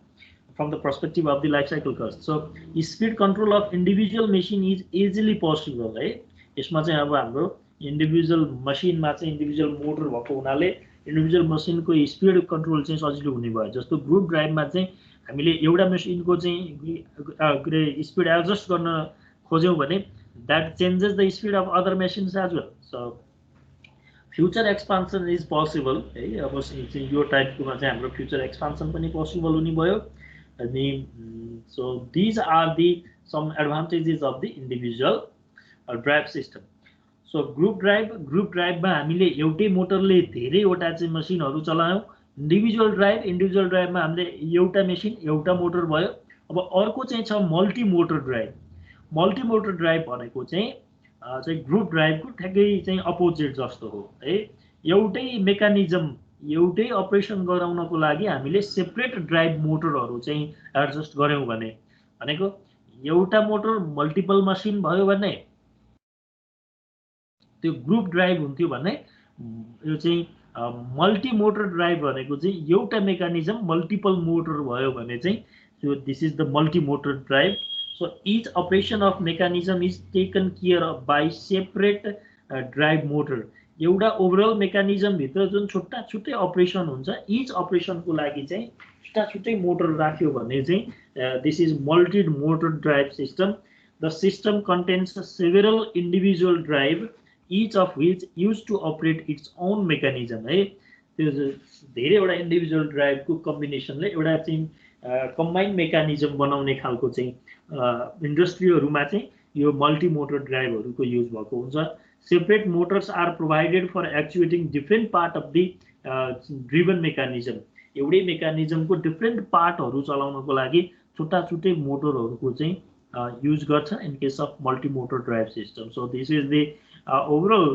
from the perspective of the life cycle cost. So speed control of individual machine is easily possible है। यसमा चाहिँ अब हाम्रो इन्डिभिजुअल मसिनमा चाहिँ इन्डिभिजुअल मोटर भएको हुनाले इन्डिभिजुअल मसिनको स्पिड कन्ट्रोल चाहिँ सजिलो हुने भयो। जस्तो ग्रुप ड्राइभमा चाहिँ हामीले एउटा मेसिनको चाहिँ स्पिड एडजस्ट गर्न खोज्यौँ भने that changes the speed of other machines as well. So future expansion is possible है। अब यो टाइपकोमा चाहिँ हाम्रो फ्युचर एक्सपान्सन पनि पोसिबल हुने भयो। अनि so these are the some advantages of the individual drive system. So group ड्राइभमा हामीले एउटै मोटरले धेरैवटा चाहिँ मसिनहरू चलायौँ। इन्डिभिजुअल ड्राइभमा हामीले एउटा मेसिन एउटा मोटर भयो। अब अर्को चाहिँ छ मल्टी मोटर ड्राइभ भनेको चाहिँ ग्रुप ड्राइभको ठ्याक्कै चाहिँ अपोजिट जस्तो हो है। एउटै मेकानिजम एउटै अपरेसन गराउनको लागि हामीले सेपरेट ड्राइभ मोटरहरू चाहिँ एडजस्ट गऱ्यौँ भने भनेको एउटा मोटर मल्टिपल मसिन भयो भने त्यो ग्रुप ड्राइभ हुन्थ्यो भने यो चाहिँ मल्टी मोटर ड्राइभ भनेको चाहिँ एउटा मेकानिजम मल्टिपल मोटर भयो भने चाहिँ so this is the multi motor drive. So each operation of mechanism is taken care of by separate drive motor. एउटा ओभरअल मेकानिजमभित्र जुन छुट्टा छुट्टै अपरेसन हुन्छ इच अपरेसनको लागि चाहिँ छुट्टा छुट्टै मोटर राख्यो भने चाहिँ this is multi motor drive system. The system contents several individual drive each of which used to operate its own mechanism है। त्यो धेरैवटा इन्डिभिजुअल ड्राइभको कम्बिनेसनले एउटा चाहिँ कम्बाइन्ड मेकानिजम बनाउने खालको चाहिँ इन्डस्ट्रीहरूमा चाहिँ यो मल्टी मोटर ड्राइभहरूको युज भएको हुन्छ। Separate motors are provided for actuating different part of the driven mechanism. एउटै मेकानिजमको डिफ्रेन्ट पार्टहरू चलाउनको लागि छुट्टा छुट्टै मोटरहरूको चाहिँ युज गर्छ in case of multi motor drive system. So this is the overall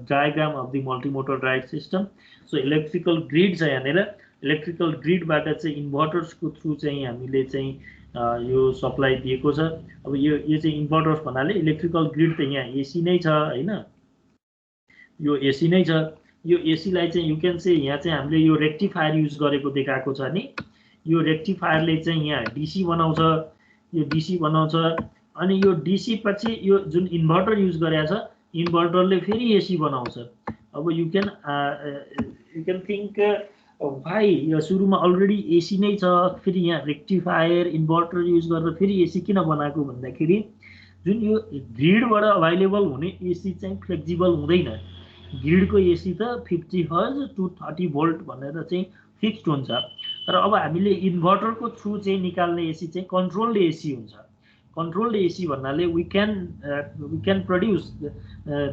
diagram of the multi-motor drive system. So electrical grid छ यहाँनिर। इलेक्ट्रिकल ग्रिडबाट चाहिँ इन्भर्टर्सको थ्रु चाहिँ हामीले चाहिँ यो सप्लाई दिएको छ। अब यो चाहिँ इन्भर्टर्स भन्नाले इलेक्ट्रिकल ग्रिड त यहाँ एसी नै छ हैन। यो एसी नै छ। यो एसीलाई चाहिँ यु क्यान से यहाँ चाहिँ हामीले यो रेक्टिफायर युज गरेको देखाएको छ नि। यो रेक्टिफायरले चाहिँ यहाँ डिसी बनाउँछ, यो डिसी बनाउँछ। अनि यो डिसी पछि यो जुन इन्भर्टर युज गरेको छ इन्भर्टरले फेरि एसी बनाउँछ। अब यु क्यान थिङ्क भाइ यो सुरुमा अलरेडी एसी नै छ फेरि यहाँ रेक्टिफायर इन्भर्टर युज गरेर फेरि एसी किन बनाएको भन्दाखेरि जुन यो ग्रिडबाट अभाइलेबल हुने एसी चाहिँ फ्लेक्सिबल हुँदैन। ग्रिडको एसी त 50 हर्ज टु 30 भोल्ट भनेर चाहिँ फिक्स्ड हुन्छ। तर अब हामीले इन्भर्टरको थ्रु चाहिँ निकाल्ने एसी चाहिँ कन्ट्रोल्ड एसी हुन्छ। कन्ट्रोल्ड एसी भन्नाले we can produce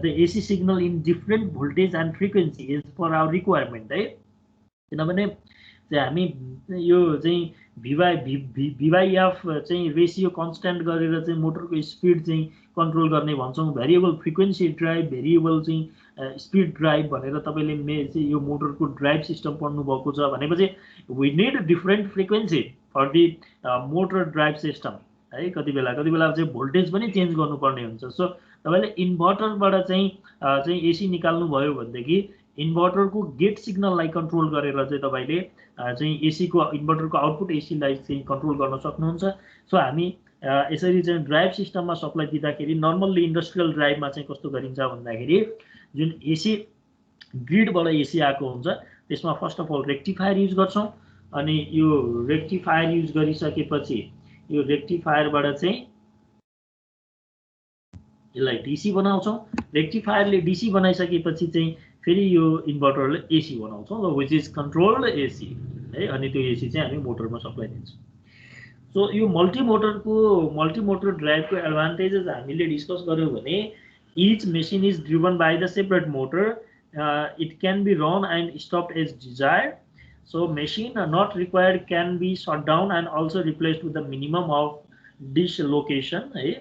the AC signal in different voltage and frequency as per our requirement है। किनभने चाहिँ हामी यो चाहिँ VYF चाहिँ रेसियो कन्स्ट्यान्ट गरेर चाहिँ मोटरको स्पिड चाहिँ कन्ट्रोल गर्ने भन्छौँ। भेरिएबल फ्रिक्वेन्सी ड्राइभ, भेरिएबल चाहिँ स्पिड ड्राइभ भनेर तपाईँले चाहिँ यो मोटरको ड्राइभ सिस्टम पढ्नु भएको छ भनेपछि we need different frequency. For the motor drive system है। कति बेला चाहिँ भोल्टेज पनि चेन्ज गर्नुपर्ने हुन्छ। सो तपाईँले इन्भर्टरबाट चाहिँ एसी निकाल्नु भयो भनेदेखि इन्भर्टरको गेट सिग्नललाई कन्ट्रोल गरेर चाहिँ तपाईँले चाहिँ एसीको इन्भर्टरको आउटपुट एसीलाई चाहिँ कन्ट्रोल गर्न सक्नुहुन्छ। सो हामी यसरी चाहिँ ड्राइभ सिस्टममा सप्लाई दिँदाखेरि नर्मल्ली इन्डस्ट्रियल ड्राइभमा चाहिँ कस्तो गरिन्छ भन्दाखेरि जुन एसी ग्रिडबाट एसी आएको हुन्छ त्यसमा first of all rectifier use गर्छौँ। अनि यो रेक्टिफायर युज गरिसकेपछि यो रेक्टिफायरबाट चाहिँ यसलाई डीसी बनाउँछौँ। रेक्टिफायरले डीसी बनाइसकेपछि चाहिँ फेरि यो इन्भर्टरले एसी बनाउँछौँ र विच इज कन्ट्रोल्ड एसी है। अनि त्यो एसी चाहिँ हामी मोटरमा सप्लाई दिन्छौँ। सो यो मल्टिमोटर ड्राइभको एडभान्टेजेस हामीले डिस्कस गऱ्यौँ भने each machine is driven by the separate motor. It can be run and stopped as desired. So machine not required can be shut down and also replaced with the minimum of dislocation है।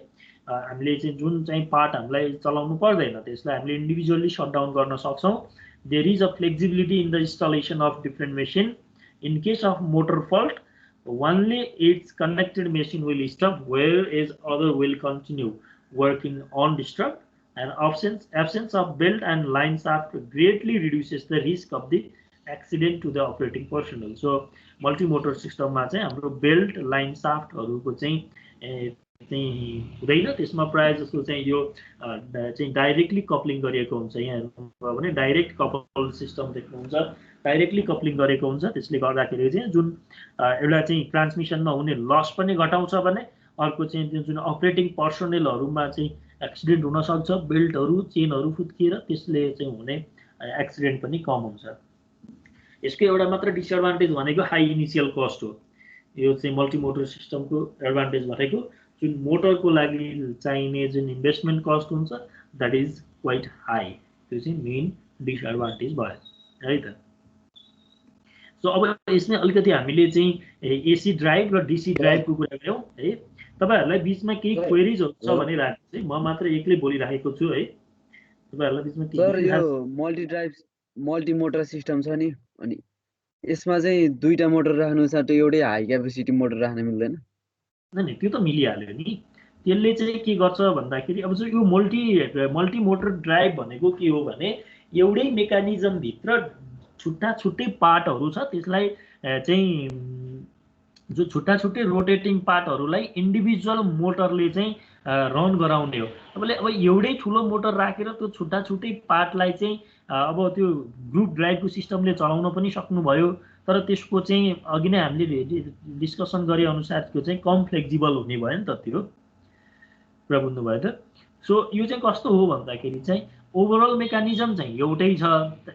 हामीले चाहिँ जुन चाहिँ पार्ट हामीलाई चलाउनु पर्दैन त्यसलाई हामीले इन्डिभिजुअली शट डाउन गर्न सक्छौँ। There is a flexibility in the installation of different machine. In case of motor fault only its connected machine will stop, whereas other will continue working undisturbed. And absence of belt and line shaft greatly reduces the risk of the accident to the operating personnel. So multi-motor system मा चाहिँ हाम्रो बेल्ट लाइन शाफ्टहरूको चाहिँ हुँदैन। त्यसमा प्रायः जस्तो चाहिँ यो चाहिँ डाइरेक्टली कपलिङ गरिएको हुन्छ। यहाँ हेर्नुभयो भने डाइरेक्ट कपल सिस्टम देख्नुहुन्छ, डाइरेक्टली कपलिङ गरेको हुन्छ। त्यसले गर्दाखेरि चाहिँ जुन एउटा चाहिँ ट्रान्समिसनमा हुने लस पनि घटाउँछ भने अर्को चाहिँ जुन अपरेटिङ पर्सनलहरूमा चाहिँ एक्सिडेन्ट हुनसक्छ, बेल्टहरू चेनहरू फुत्किएर त्यसले चाहिँ हुने एक्सिडेन्ट पनि कम हुन्छ। यसको एउटा मात्र डिसएडभान्टेज भनेको हाई इनिसियल कस्ट हो। यो चाहिँ मल्टिमोटर सिस्टमको एडभान्टेज भनेको जुन मोटरको लागि चाहिने जुन इन्भेस्टमेन्ट कस्ट हुन्छ द्याट इज क्वाइट हाई। त्यो चाहिँ मेन डिसएडभान्टेज भयो है त। सो अब यसमै अलिकति हामीले चाहिँ एसी ड्राइभ र डिसी ड्राइभको कुरा गऱ्यौँ है। तपाईहरुलाई बीचमा केही क्वेरीजहरु छ भने राख्नु चाहिँ म मात्र एक्लै बोलिरहेको छु है। तपाईहरुलाई बीचमा केही सर यो मल्टी मोटर सिस्टम छ नि, अनि यसमा चाहिँ दुईटा मोटर राख्नु साथै एउटै हाई क्यापेसिटी मोटर राख्न मिल्दैन? नि त्यो त मिलिहाल्यो नि। त्यसले चाहिँ के गर्छ भन्दाखेरि अब चाहिँ यो मल्टी मोटर ड्राइभ भनेको के हो भने एउटै मेकानिजम भित्र छुट्टा छुट्टै पार्टहरु छ। त्यसलाई चाहिँ जो छुट्टा छुट्टै रोटेटिङ पार्टहरुलाई इन्डिभिजुअल मोटरले चाहिँ रन गराउने हो। तपाईले अब एउटै ठुलो मोटर राखेर त्यो छुट्टा छुट्टै पार्टलाई चाहिँ अब त्यो ग्रुप ड्राइभको सिस्टमले चलाउन पनि सक्नुभयो। तर त्यसको चाहिँ अघि नै हामीले डिस्कसन गरे अनुसारको चाहिँ कम फ्लेक्सिबल हुने भयो नि त, त्यो कुरा बुझ्नुभयो त। सो यो चाहिँ कस्तो हो भन्दाखेरि चाहिँ ओभरअल मेकानिजम चाहिँ एउटै छ।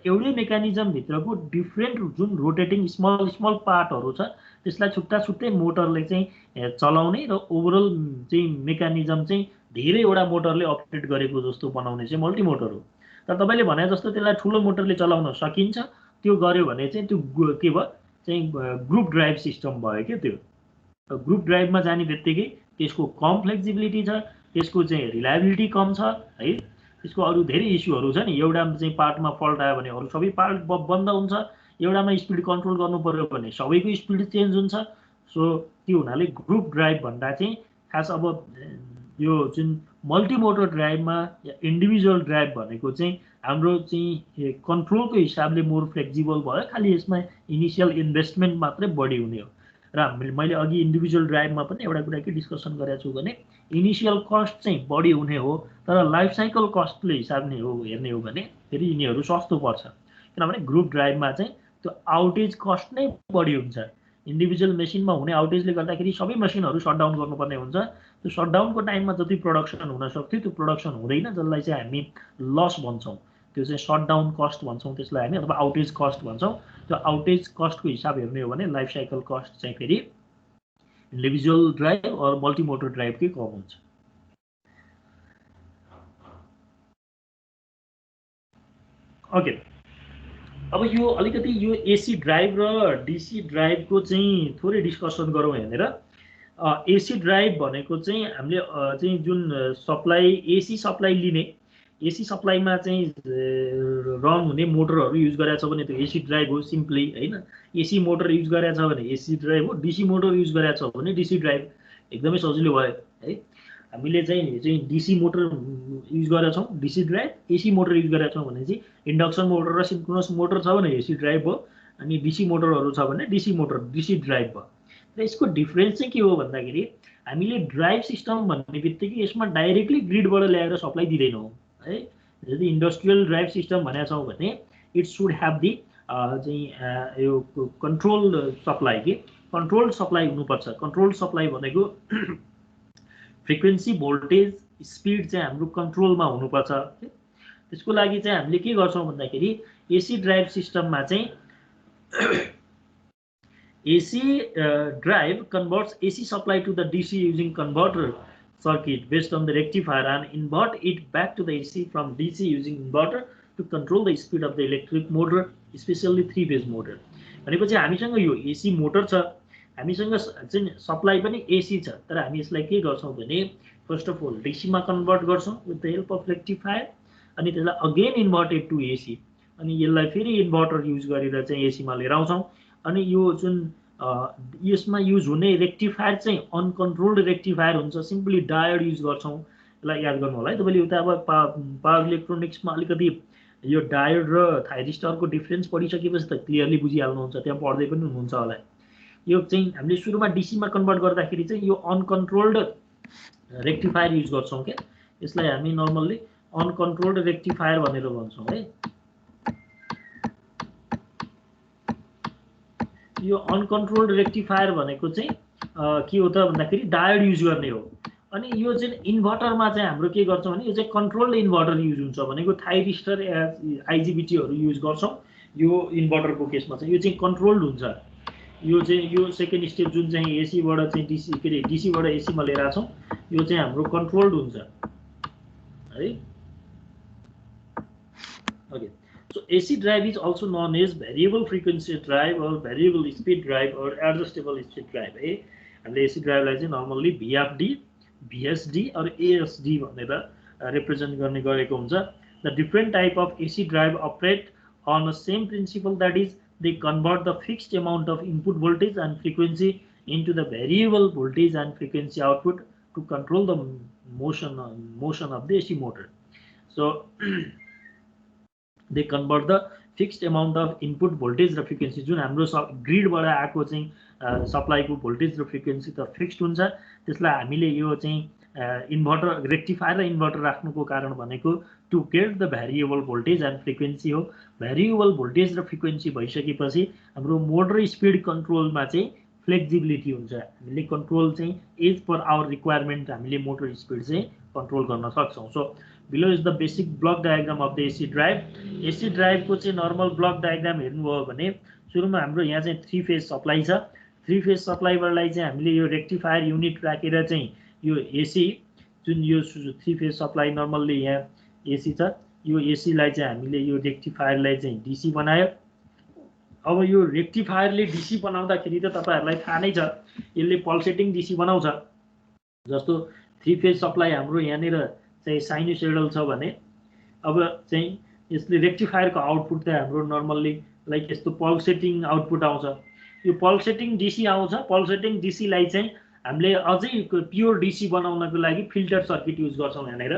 एउटै मेकानिजम भित्रको डिफ्रेन्ट जुन रोटेटिङ स्मल स्मल पार्टहरु छ त्यसलाई छुट्टा छुट्टै मोटरले चाहिँ चलाउने र ओभरअल चाहिँ मेकानिजम चाहिँ धेरैवटा मोटरले अपरेट गरेको जस्तो बनाउने चाहिँ मल्टी मोटर हो। तर तपाईले भने जस्तो त्यसलाई ठुलो मोटरले चलाउन सकिन्छ, त्यो गर्यो भने चाहिँ त्यो के भयो चाहिँ ग्रुप ड्राइभ सिस्टम भयो के। त्यो ग्रुप ड्राइभमा जाने बित्तिकै त्यसको कम फ्लेक्सिबिलिटी छ, त्यसको चाहिँ रिलायबिलिटी कम छ है। त्यसको अरु धेरै इस्युहरु छ नि। एउटा चाहिँ पार्टमा फल्ट आयो भने अरु सबै पार्ट बन्द हुन्छ। एउटामा स्पिड कन्ट्रोल गर्नु पर्यो भने सबैको स्पिड चेन्ज हुन्छ। सो त्यो हुनाले ग्रुप ड्राइभ भन्दा चाहिँ खास अब यो जुन मल्टिमोटर ड्राइभमा या इन्डिभिजुअल ड्राइभ भनेको चाहिँ हाम्रो चाहिँ कन्ट्रोलको हिसाबले मोर फ्लेक्सिबल भयो। खालि यसमा इनिसियल इन्भेस्टमेन्ट मात्रै बढी हुने हो। र मैले अघि इन्डिभिजुअल ड्राइभमा पनि एउटा कुरा के डिस्कसन गरेको छु भने इनिसियल कस्ट चाहिँ बढी हुने हो, तर लाइफ साइकल कस्टले हिसाबले हेर्ने हो भने फेरि यिनीहरू सस्तो पर्छ। किनभने ग्रुप ड्राइभमा चाहिँ त्यो आउटेज कस्ट नै बढी हुन्छ। इन्डिभिजुअल मेसिनमा हुने आउटेजले गर्दाखेरि सबै मसिनहरू सटडाउन गर्नुपर्ने हुन्छ। त्यो सटडाउनको टाइममा जति प्रोडक्सन हुन सक्थ्यो त्यो प्रोडक्सन हुँदैन, जसलाई चाहिँ हामी लस भन्छौँ। त्यो चाहिँ सटडाउन कस्ट भन्छौँ त्यसलाई हामी, अथवा आउटेज कस्ट भन्छौँ। त्यो आउटेज कस्टको हिसाब हेर्ने हो भने लाइफ साइकल कस्ट चाहिँ फेरि इन्डिभिजुअल ड्राइभ और मल्टिमोटर ड्राइभकै कम हुन्छ। ओके, अब यो अलिकति यो एसी ड्राइभ र डिसी ड्राइभको चाहिँ थोरै डिस्कसन गरौँ हेरेर। एसी ड्राइभ भनेको चाहिँ हामीले चाहिँ जुन सप्लाई एसी सप्लाई लिने एसी सप्लाईमा चाहिँ रन हुने मोटरहरू युज गरेको छ भने त्यो एसी ड्राइभ हो सिम्पली हैन। एसी मोटर युज गरेको छ भने एसी ड्राइभ हो, डीसी मोटर युज गरेको छ भने डीसी ड्राइभ, एकदमै सजिलो भयो है। हामीले चाहिँ डीसी मोटर युज गरेका छौँ DC drive, AC motor use गरेका छौँ भने चाहिँ इन्डक्सन मोटर र सिन्क्रोनस मोटर छ भने एसी ड्राइभ हो, अनि डीसी मोटरहरू छ भने डीसी मोटर डीसी ड्राइभ भयो। र यसको डिफरेन्स चाहिँ के हो भन्दाखेरि हामीले ड्राइभ सिस्टम भन्ने बित्तिकै यसमा डाइरेक्टली ग्रिडबाट ल्याएर सप्लाई दिँदैनौँ है। यदि इन्डस्ट्रियल ड्राइभ सिस्टम भनेका छौँ भने इट सुड ह्याभ दि चाहिँ यो कन्ट्रोल सप्लाई के कन्ट्रोल सप्लाई हुनुपर्छ। कन्ट्रोल सप्लाई भनेको फ्रिक्वेन्सी भोल्टेज स्पिड चाहिँ हाम्रो कन्ट्रोलमा हुनुपर्छ। त्यसको लागि चाहिँ हामीले के गर्छौँ भन्दाखेरि एसी ड्राइभ सिस्टममा चाहिँ AC drive converts AC supply to the DC using converter circuit based on the rectifier and invert it back to the AC from DC using inverter to control the speed of the electric motor, especially three-phase motor. भनेपछि हामीसँग यो AC मोटर छ, हामीसँग चाहिँ सप्लाई पनि AC छ, तर हामी यसलाई के गर्छौँ भने फर्स्ट अफ अल DC मा कन्भर्ट गर्छौँ with the help of rectifier, अनि त्यसलाई अगेन इन्भर्टेड टु AC, अनि यसलाई फेरि इन्भर्टर युज गरेर चाहिँ AC मा लिएर आउँछौँ। अनि यो जुन यसमा युज हुने रेक्टिफायर चाहिँ अनकन्ट्रोल्ड रेक्टिफायर हुन्छ, सिम्पली डायोड युज गर्छौँ। यसलाई याद गर्नु होला है तपाईँले। उता अब पावर इलेक्ट्रोनिक्समा अलिकति यो डायोड र थाइरिस्टरको डिफ्रेन्स पढिसकेपछि त क्लियरली बुझिहाल्नुहुन्छ, त्यहाँ पढ्दै पनि हुनुहुन्छ होला। यो चाहिँ हामीले सुरुमा डीसीमा कन्भर्ट गर्दाखेरि चाहिँ यो अनकन्ट्रोल्ड रेक्टिफायर युज गर्छौँ क्या, यसलाई हामी नर्मल्ली अनकन्ट्रोल्ड रेक्टिफायर भनेर भन्छौँ है। यो अनकन्ट्रोल्ड रेक्टिफायर भनेको चाहिँ के हो त भन्दाखेरि डायोड युज गर्ने हो। अनि यो चाहिँ इन्भर्टरमा चाहिँ हाम्रो के गर्छौँ भने यो चाहिँ कन्ट्रोल्ड इन्भर्टर युज हुन्छ भनेको थाइरिस्टर आइजिबिटीहरू युज गर्छौँ। यो इन्भर्टरको केसमा चाहिँ यो चाहिँ कन्ट्रोल्ड हुन्छ। यो चाहिँ यो सेकेन्ड स्टेप जुन चाहिँ एसीबाट चाहिँ डीसी के अरे डीसीबाट एसीमा लिएर आएको छौँ, यो चाहिँ हाम्रो कन्ट्रोल्ड हुन्छ है। Okay, so AC drive is also known as variable frequency drive or variable speed drive or adjustable speed drive है। हामीले AC ड्राइभलाई चाहिँ normally VFD, VSD or ASD भनेर रिप्रेजेन्ट गर्ने गरेको हुन्छ। The different type of AC drive operate on the same principle, that is they convert the fixed amount of input voltage and frequency into the variable voltage and frequency output to control the motion of the AC motor. So they convert the fixed amount of input voltage र frequency, जुन हाम्रो ग्रिडबाट आएको चाहिँ सप्लाईको भोल्टेज र फ्रिक्वेन्सी त फिक्स्ड हुन्छ, त्यसलाई हामीले यो चाहिँ इन्भर्टर रेक्टिफायर र इन्भर्टर राख्नुको कारण भनेको to get the variable voltage and frequency हो। भ्यारिएबल भोल्टेज र फ्रिक्वेन्सी भइसकेपछि हाम्रो मोटर स्पिड कन्ट्रोलमा चाहिँ फ्लेक्सिबिलिटी हुन्छ। हामीले कन्ट्रोल चाहिँ एज पर आवर रिक्वायरमेन्ट हामीले मोटर स्पिड चाहिँ कन्ट्रोल गर्न सक्छौँ। So below is the basic block diagram of the AC drive. AC drive को चाहिँ नर्मल ब्लक डायग्राम हेर्नुभयो भने सुरुमा हाम्रो यहाँ चाहिँ 3 फेज सप्लाई छ। 3 फेज सप्लाईलाई चाहिँ हामीले यो रेक्टिफायर युनिट राखेर चाहिँ यो एसी जुन यो 3 फेज सप्लाई नर्मल्ली यहाँ एसी छ, यो एसीलाई चाहिँ हामीले यो रेक्टिफायरलाई चाहिँ डीसी बनायो। अब यो रेक्टिफायरले डीसी बनाउँदाखेरि त तपाईहरुलाई थाहा नै छ, यसले पल्सेटिङ डीसी बनाउँछ। जस्तो 3 फेज सप्लाई हाम्रो यहाँनिर चाहिँ साइनुसोइडल छ भने अब चाहिँ यसले रेक्टिफायरको आउटपुट चाहिँ हाम्रो नर्मल्ली लाइक यस्तो पल्सेटिङ आउटपुट आउँछ। यो पल्सेटिङ डीसी आउँछ। पल्सेटिङ डीसीलाई चाहिँ हामीले अझै प्योर डीसी बनाउनको लागि फिल्टर सर्किट युज गर्छौँ। यहाँनिर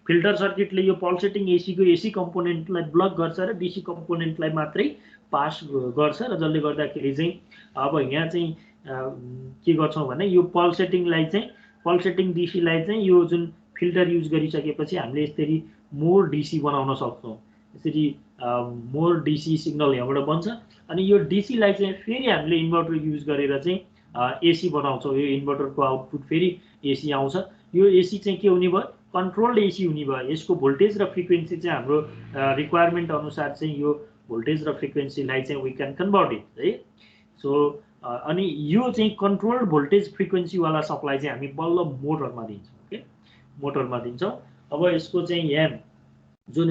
फिल्टर सर्किटले यो पल्सेटिङ एसीको एसी कम्पोनेन्टलाई ब्लक गर्छ र डीसी कम्पोनेन्टलाई मात्रै पास गर्छ, र जसले गर्दाखेरि चाहिँ अब यहाँ चाहिँ के गर्छौँ भने यो पल्सेटिङ डीसीलाई चाहिँ यो जुन फिल्टर युज गरिसकेपछि हामीले यसरी मोर डीसी बनाउन सक्छौँ। यसरी मोर डीसी सिग्नल यहाँबाट बन्छ। अनि यो डीसीलाई चाहिँ फेरि हामीले इन्भर्टर युज गरेर चाहिँ एसी बनाउँछौँ। यो इन्भर्टरको आउटपुट फेरि एसी आउँछ। यो एसी चाहिँ के हुने भयो, कन्ट्रोल्ड एसी हुने भयो। यसको भोल्टेज र फ्रिक्वेन्सी चाहिँ हाम्रो रिक्वायरमेन्ट अनुसार चाहिँ यो भोल्टेज र फ्रिक्वेन्सीलाई चाहिँ वी क्यान कन्भर्ट इट है। सो अनि यो चाहिँ कन्ट्रोल्ड भोल्टेज फ्रिक्वेन्सीवाला सप्लाई चाहिँ हामी बल्ल मोटरमा दिन्छौँ के, मोटरमा दिन्छौँ। अब यसको चाहिँ यहाँ जुन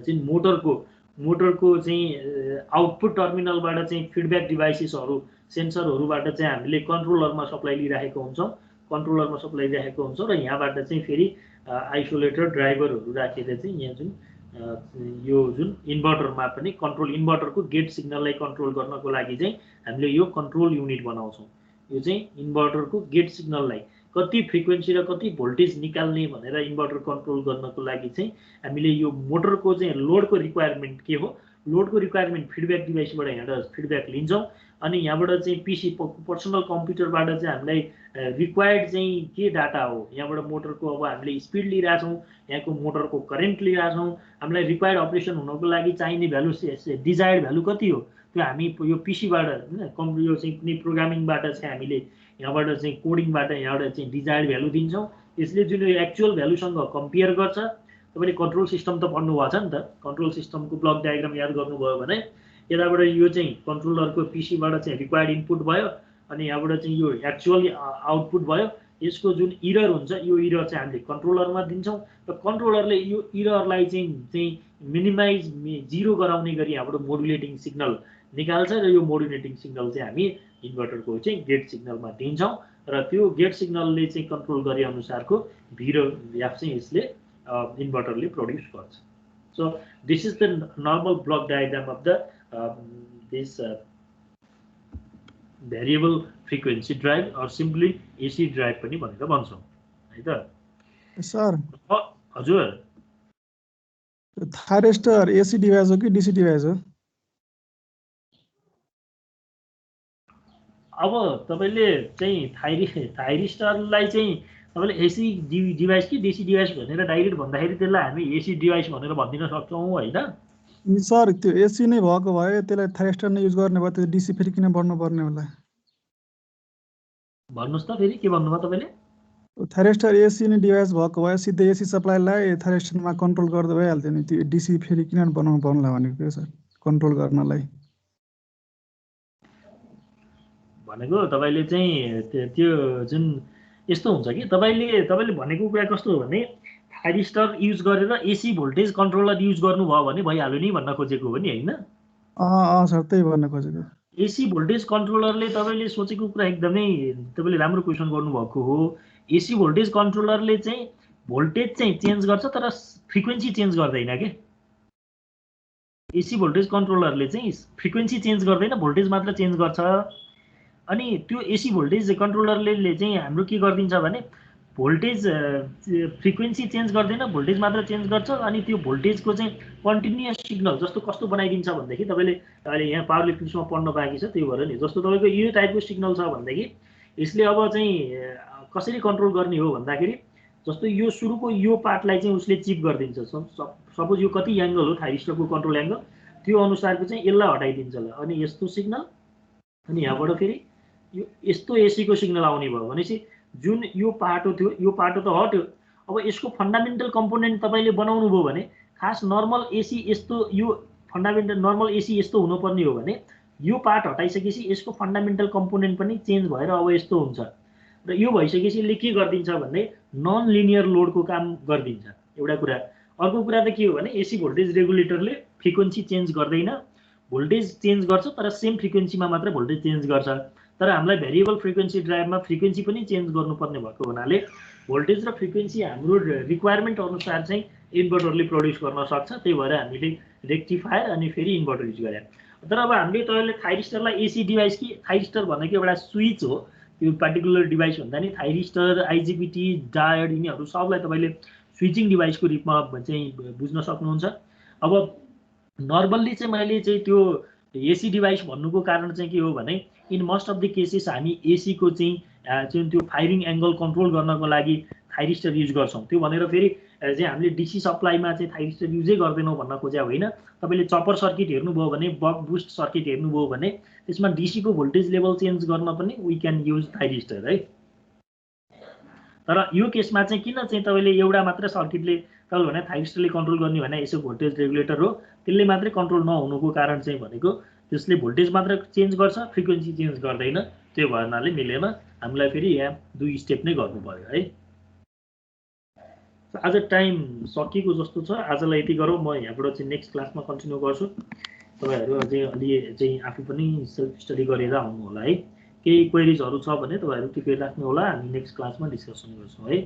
चाहिँ मोटरको चाहिँ आउटपुट टर्मिनलबाट चाहिँ फिडब्याक डिभाइसेसहरू सेन्सरहरूबाट चाहिँ हामीले कन्ट्रोलरमा सप्लाई लिइराखेको हुन्छौँ। र यहाँबाट चाहिँ फेरि आइसोलेटेड ड्राइभरहरू राखेर चाहिँ यहाँ जुन यो जुन इन्भर्टरमा पनि कन्ट्रोल इन्भर्टरको गेट सिग्नललाई कन्ट्रोल गर्नको लागि चाहिँ हामीले यो कन्ट्रोल युनिट बनाउँछौँ। यो चाहिँ इन्भर्टरको गेट सिग्नललाई कति फ्रिक्वेन्सी र कति भोल्टेज निकाल्ने भनेर इन्भर्टर कन्ट्रोल गर्नको लागि चाहिँ हामीले यो मोटरको चाहिँ लोडको रिक्वायरमेन्ट के हो, लोडको रिक्वायरमेन्ट फिडब्याक डिभाइसबाट यहाँबाट फिडब्याक लिन्छौँ अनि यहाँबाट चाहिँ पिसी पर्सनल कम्प्युटरबाट चाहिँ हामीलाई रिक्वायर्ड चाहिँ के डाटा हो, यहाँबाट मोटरको अब हामीले स्पिड लिइरहेछौँ, यहाँको मोटरको करेन्ट लिइरहेछौँ, हामीलाई रिक्वायर्ड अपरेसन हुनको लागि चाहिने भ्यालु डिजायर्ड भ्यालु कति हो त्यो हामी यो पिसीबाट होइन यो चाहिँ कुनै प्रोग्रामिङबाट चाहिँ हामीले यहाँबाट चाहिँ कोडिङबाट यहाँबाट चाहिँ डिजायर्ड भ्यालु दिन्छौँ। यसले जुन यो एक्चुअल भ्यालुसँग कम्पेयर गर्छ। तपाईँले कन्ट्रोल सिस्टम त पढ्नु भएको छ नि त, कन्ट्रोल सिस्टमको ब्लक डायग्राम याद गर्नुभयो भने यताबाट यो चाहिँ कन्ट्रोलरको पिसीबाट चाहिँ रिक्वायर्ड इनपुट भयो अनि यहाँबाट चाहिँ यो एक्चुअल आउटपुट भयो। यसको जुन इरर हुन्छ यो इरर चाहिँ हामीले कन्ट्रोलरमा दिन्छौँ र कन्ट्रोलरले यो इररलाई चाहिँ मिनिमाइज जिरो गराउने गरी यहाँबाट मोडुलेटिङ सिग्नल निकाल्छ र यो मोडुलेटिङ सिग्नल चाहिँ हामी इन्भर्टरको चाहिँ गेट सिग्नलमा दिन्छौँ र त्यो गेट सिग्नलले चाहिँ कन्ट्रोल गरे अनुसारको भिरो याप चाहिँ यसले इन्भर्टरले प्रोड्युस गर्छ। So this is the normal block diagram of the this variable frequency drive or simply AC drive पनि भनेर भन्छौँ है त सर। हजुर, थाइरिस्टर एसी डिभाइस हो कि डिसी डिभाइस हो? अब तपाईँले चाहिँ थाइरिस्टरलाई चाहिँ तपाईँले एसी डिभाइस कि डिसी डिभाइस भनेर डाइरेक्ट भन्दाखेरि त्यसलाई हामी एसी डिभाइस भनेर भनिदिन सक्छौँ होइन सर। त्यो एसी नै भएको भए त्यसलाई थाइरिस्टर नै युज गर्ने भयो, त्यो डिसी फेरि किन बढ्नुपर्ने होला? भन्नुहोस् त फेरि के भन्नुभयो तपाईँले? थाइरिस्टर एसी नै डिभाइस भएको भए सिधै एसी सप्लाईलाई थाइरिस्टरमा कन्ट्रोल गर्दा भइहाल्थ्यो नि, त्यो डिसी फेरि किन बनाउनु पर्ला भनेको थियो सर कन्ट्रोल गर्नलाई। भनेको तपाईँले चाहिँ त्यो जुन यस्तो हुन्छ कि तपाईँले भनेको कुरा कस्तो हो भने थाइरिस्टर युज गरेर एसी भोल्टेज कन्ट्रोलर युज गर्नुभयो भने भइहाल्यो नि भन्न खोजेको हो नि होइन? सर त्यही भन्न खोजेको। एसी भोल्टेज कन्ट्रोलरले तपाईँले सोचेको कुरा एकदमै तपाईँले राम्रो क्वेसन गर्नुभएको हो। एसी भोल्टेज कन्ट्रोलरले चाहिँ भोल्टेज चाहिँ चेन्ज गर्छ तर फ्रिक्वेन्सी चेन्ज गर्दैन के। एसी भोल्टेज कन्ट्रोलरले चाहिँ फ्रिक्वेन्सी चेन्ज गर्दैन, भोल्टेज मात्र चेन्ज गर्छ। अनि त्यो एसी भोल्टेज कन्ट्रोलरले चाहिँ हाम्रो के गरिदिन्छ भने भोल्टेज फ्रिक्वेन्सी चेन्ज गर्दैन, भोल्टेज मात्र चेन्ज गर्छ। अनि त्यो भोल्टेजको चाहिँ कन्टिन्युअस सिग्नल जस्तो कस्तो बनाइदिन्छ भनेदेखि तपाईँले अहिले यहाँ पावर इलेक्ट्रिक्समा पढ्न बाँकी छ त्यही भएर नि, जस्तो तपाईँको यो टाइपको सिग्नल छ भनेदेखि यसले अब चाहिँ कसरी कन्ट्रोल गर्ने हो भन्दाखेरि जस्तो यो सुरुको यो पार्टलाई चाहिँ उसले चिप गरिदिन्छ। सपोज यो कति एङ्गल हो थाइरिस्टरको कन्ट्रोल एङ्गल, त्यो अनुसारको चाहिँ यसलाई हटाइदिन्छ ल। अनि यस्तो सिग्नल अनि यहाँबाट फेरि यो यस्तो एसीको सिग्नल आउने भयो भनेपछि जुन यो पाटो थियो यो पाटो त हट्यो। अब यसको फन्डामेन्टल कम्पोनेन्ट तपाईँले बनाउनु भयो भने खास नर्मल एसी यस्तो यो फन्डामेन्टल नर्मल एसी यस्तो हुनुपर्ने हो भने यो पार्ट हटाइसकेपछि यसको फन्डामेन्टल कम्पोनेन्ट पनि चेन्ज भएर अब यस्तो हुन्छ। र यो भइसकेपछि यसले के गरिदिन्छ भन्ने नन लिनियर लोडको काम गरिदिन्छ एउटा कुरा। अर्को कुरा त के हो भने एसी भोल्टेज रेगुलेटरले फ्रिक्वेन्सी चेन्ज गर्दैन, भोल्टेज चेन्ज गर्छ तर सेम फ्रिक्वेन्सीमा मात्र भोल्टेज चेन्ज गर्छ। तर हामीलाई भेरिएबल फ्रिक्वेन्सी ड्राइभमा फ्रिक्वेन्सी पनि चेन्ज गर्नुपर्ने भएको हुनाले भोल्टेज र फ्रिक्वेन्सी हाम्रो रिक्वायरमेन्ट अनुसार चाहिँ इन्भर्टरले प्रड्युस गर्न सक्छ। त्यही भएर हामीले रेक्टिफायर अनि फेरि इन्भर्टर युज गरे। तर अब हामीले तपाईँले थाइरिस्टरलाई एसी डिभाइस कि थाइरिस्टर भनेको एउटा स्विच हो, त्यो पार्टिकुलर डिभाइस भन्दा नि थाइरिस्टर आइजिबिटी डायोड यिनीहरू सबलाई तपाईँले स्विचिङ डिभाइसको रूपमा चाहिँ बुझ्न सक्नुहुन्छ। अब नर्मल्ली चाहिँ मैले चाहिँ त्यो एसी डिभाइस भन्नुको कारण चाहिँ के हो भने in most of the cases हामी एसीको चाहिँ त्यो फायरिङ एङ्गल कन्ट्रोल गर्नको लागि थाइरिस्टर युज गर्छौँ। त्यो भनेर फेरि चाहिँ हामीले डिसी सप्लाईमा चाहिँ थाइरिस्टर युजै गर्दैनौँ भन्न खोज्या होइन। तपाईँले चपर सर्किट हेर्नुभयो भने बक बुस्ट सर्किट हेर्नुभयो भने त्यसमा डिसीको भोल्टेज लेभल चेन्ज गर्न पनि वी क्यान युज थाइरिस्टर है। तर यो केसमा चाहिँ किन चाहिँ तपाईँले एउटा मात्र सर्किटले तपाईँले भने थाइरिस्टरले कन्ट्रोल गर्ने भने यसो भोल्टेज रेगुलेटर हो, त्यसले मात्रै कन्ट्रोल नहुनुको कारण चाहिँ भनेको त्यसले भोल्टेज मात्र चेन्ज गर्छ फ्रिक्वेन्सी चेन्ज गर्दैन। त्यो भएनाले मिलेन, हामीलाई फेरि यहाँ दुई स्टेप नै गर्नु पर्यो है। आज टाइम सकिएको जस्तो छ, आजलाई यति गरौँ। म यहाँबाट चाहिँ नेक्स्ट क्लासमा कन्टिन्यू गर्छु। तपाईँहरू अझै अलि चाहिँ आफू पनि सेल्फ स्टडी गरेर आउनु होला है। केही क्वेरिजहरू छ भने तपाईँहरू टिपेर राख्नु होला, हामी नेक्स्ट क्लासमा डिस्कसन गर्छौँ है।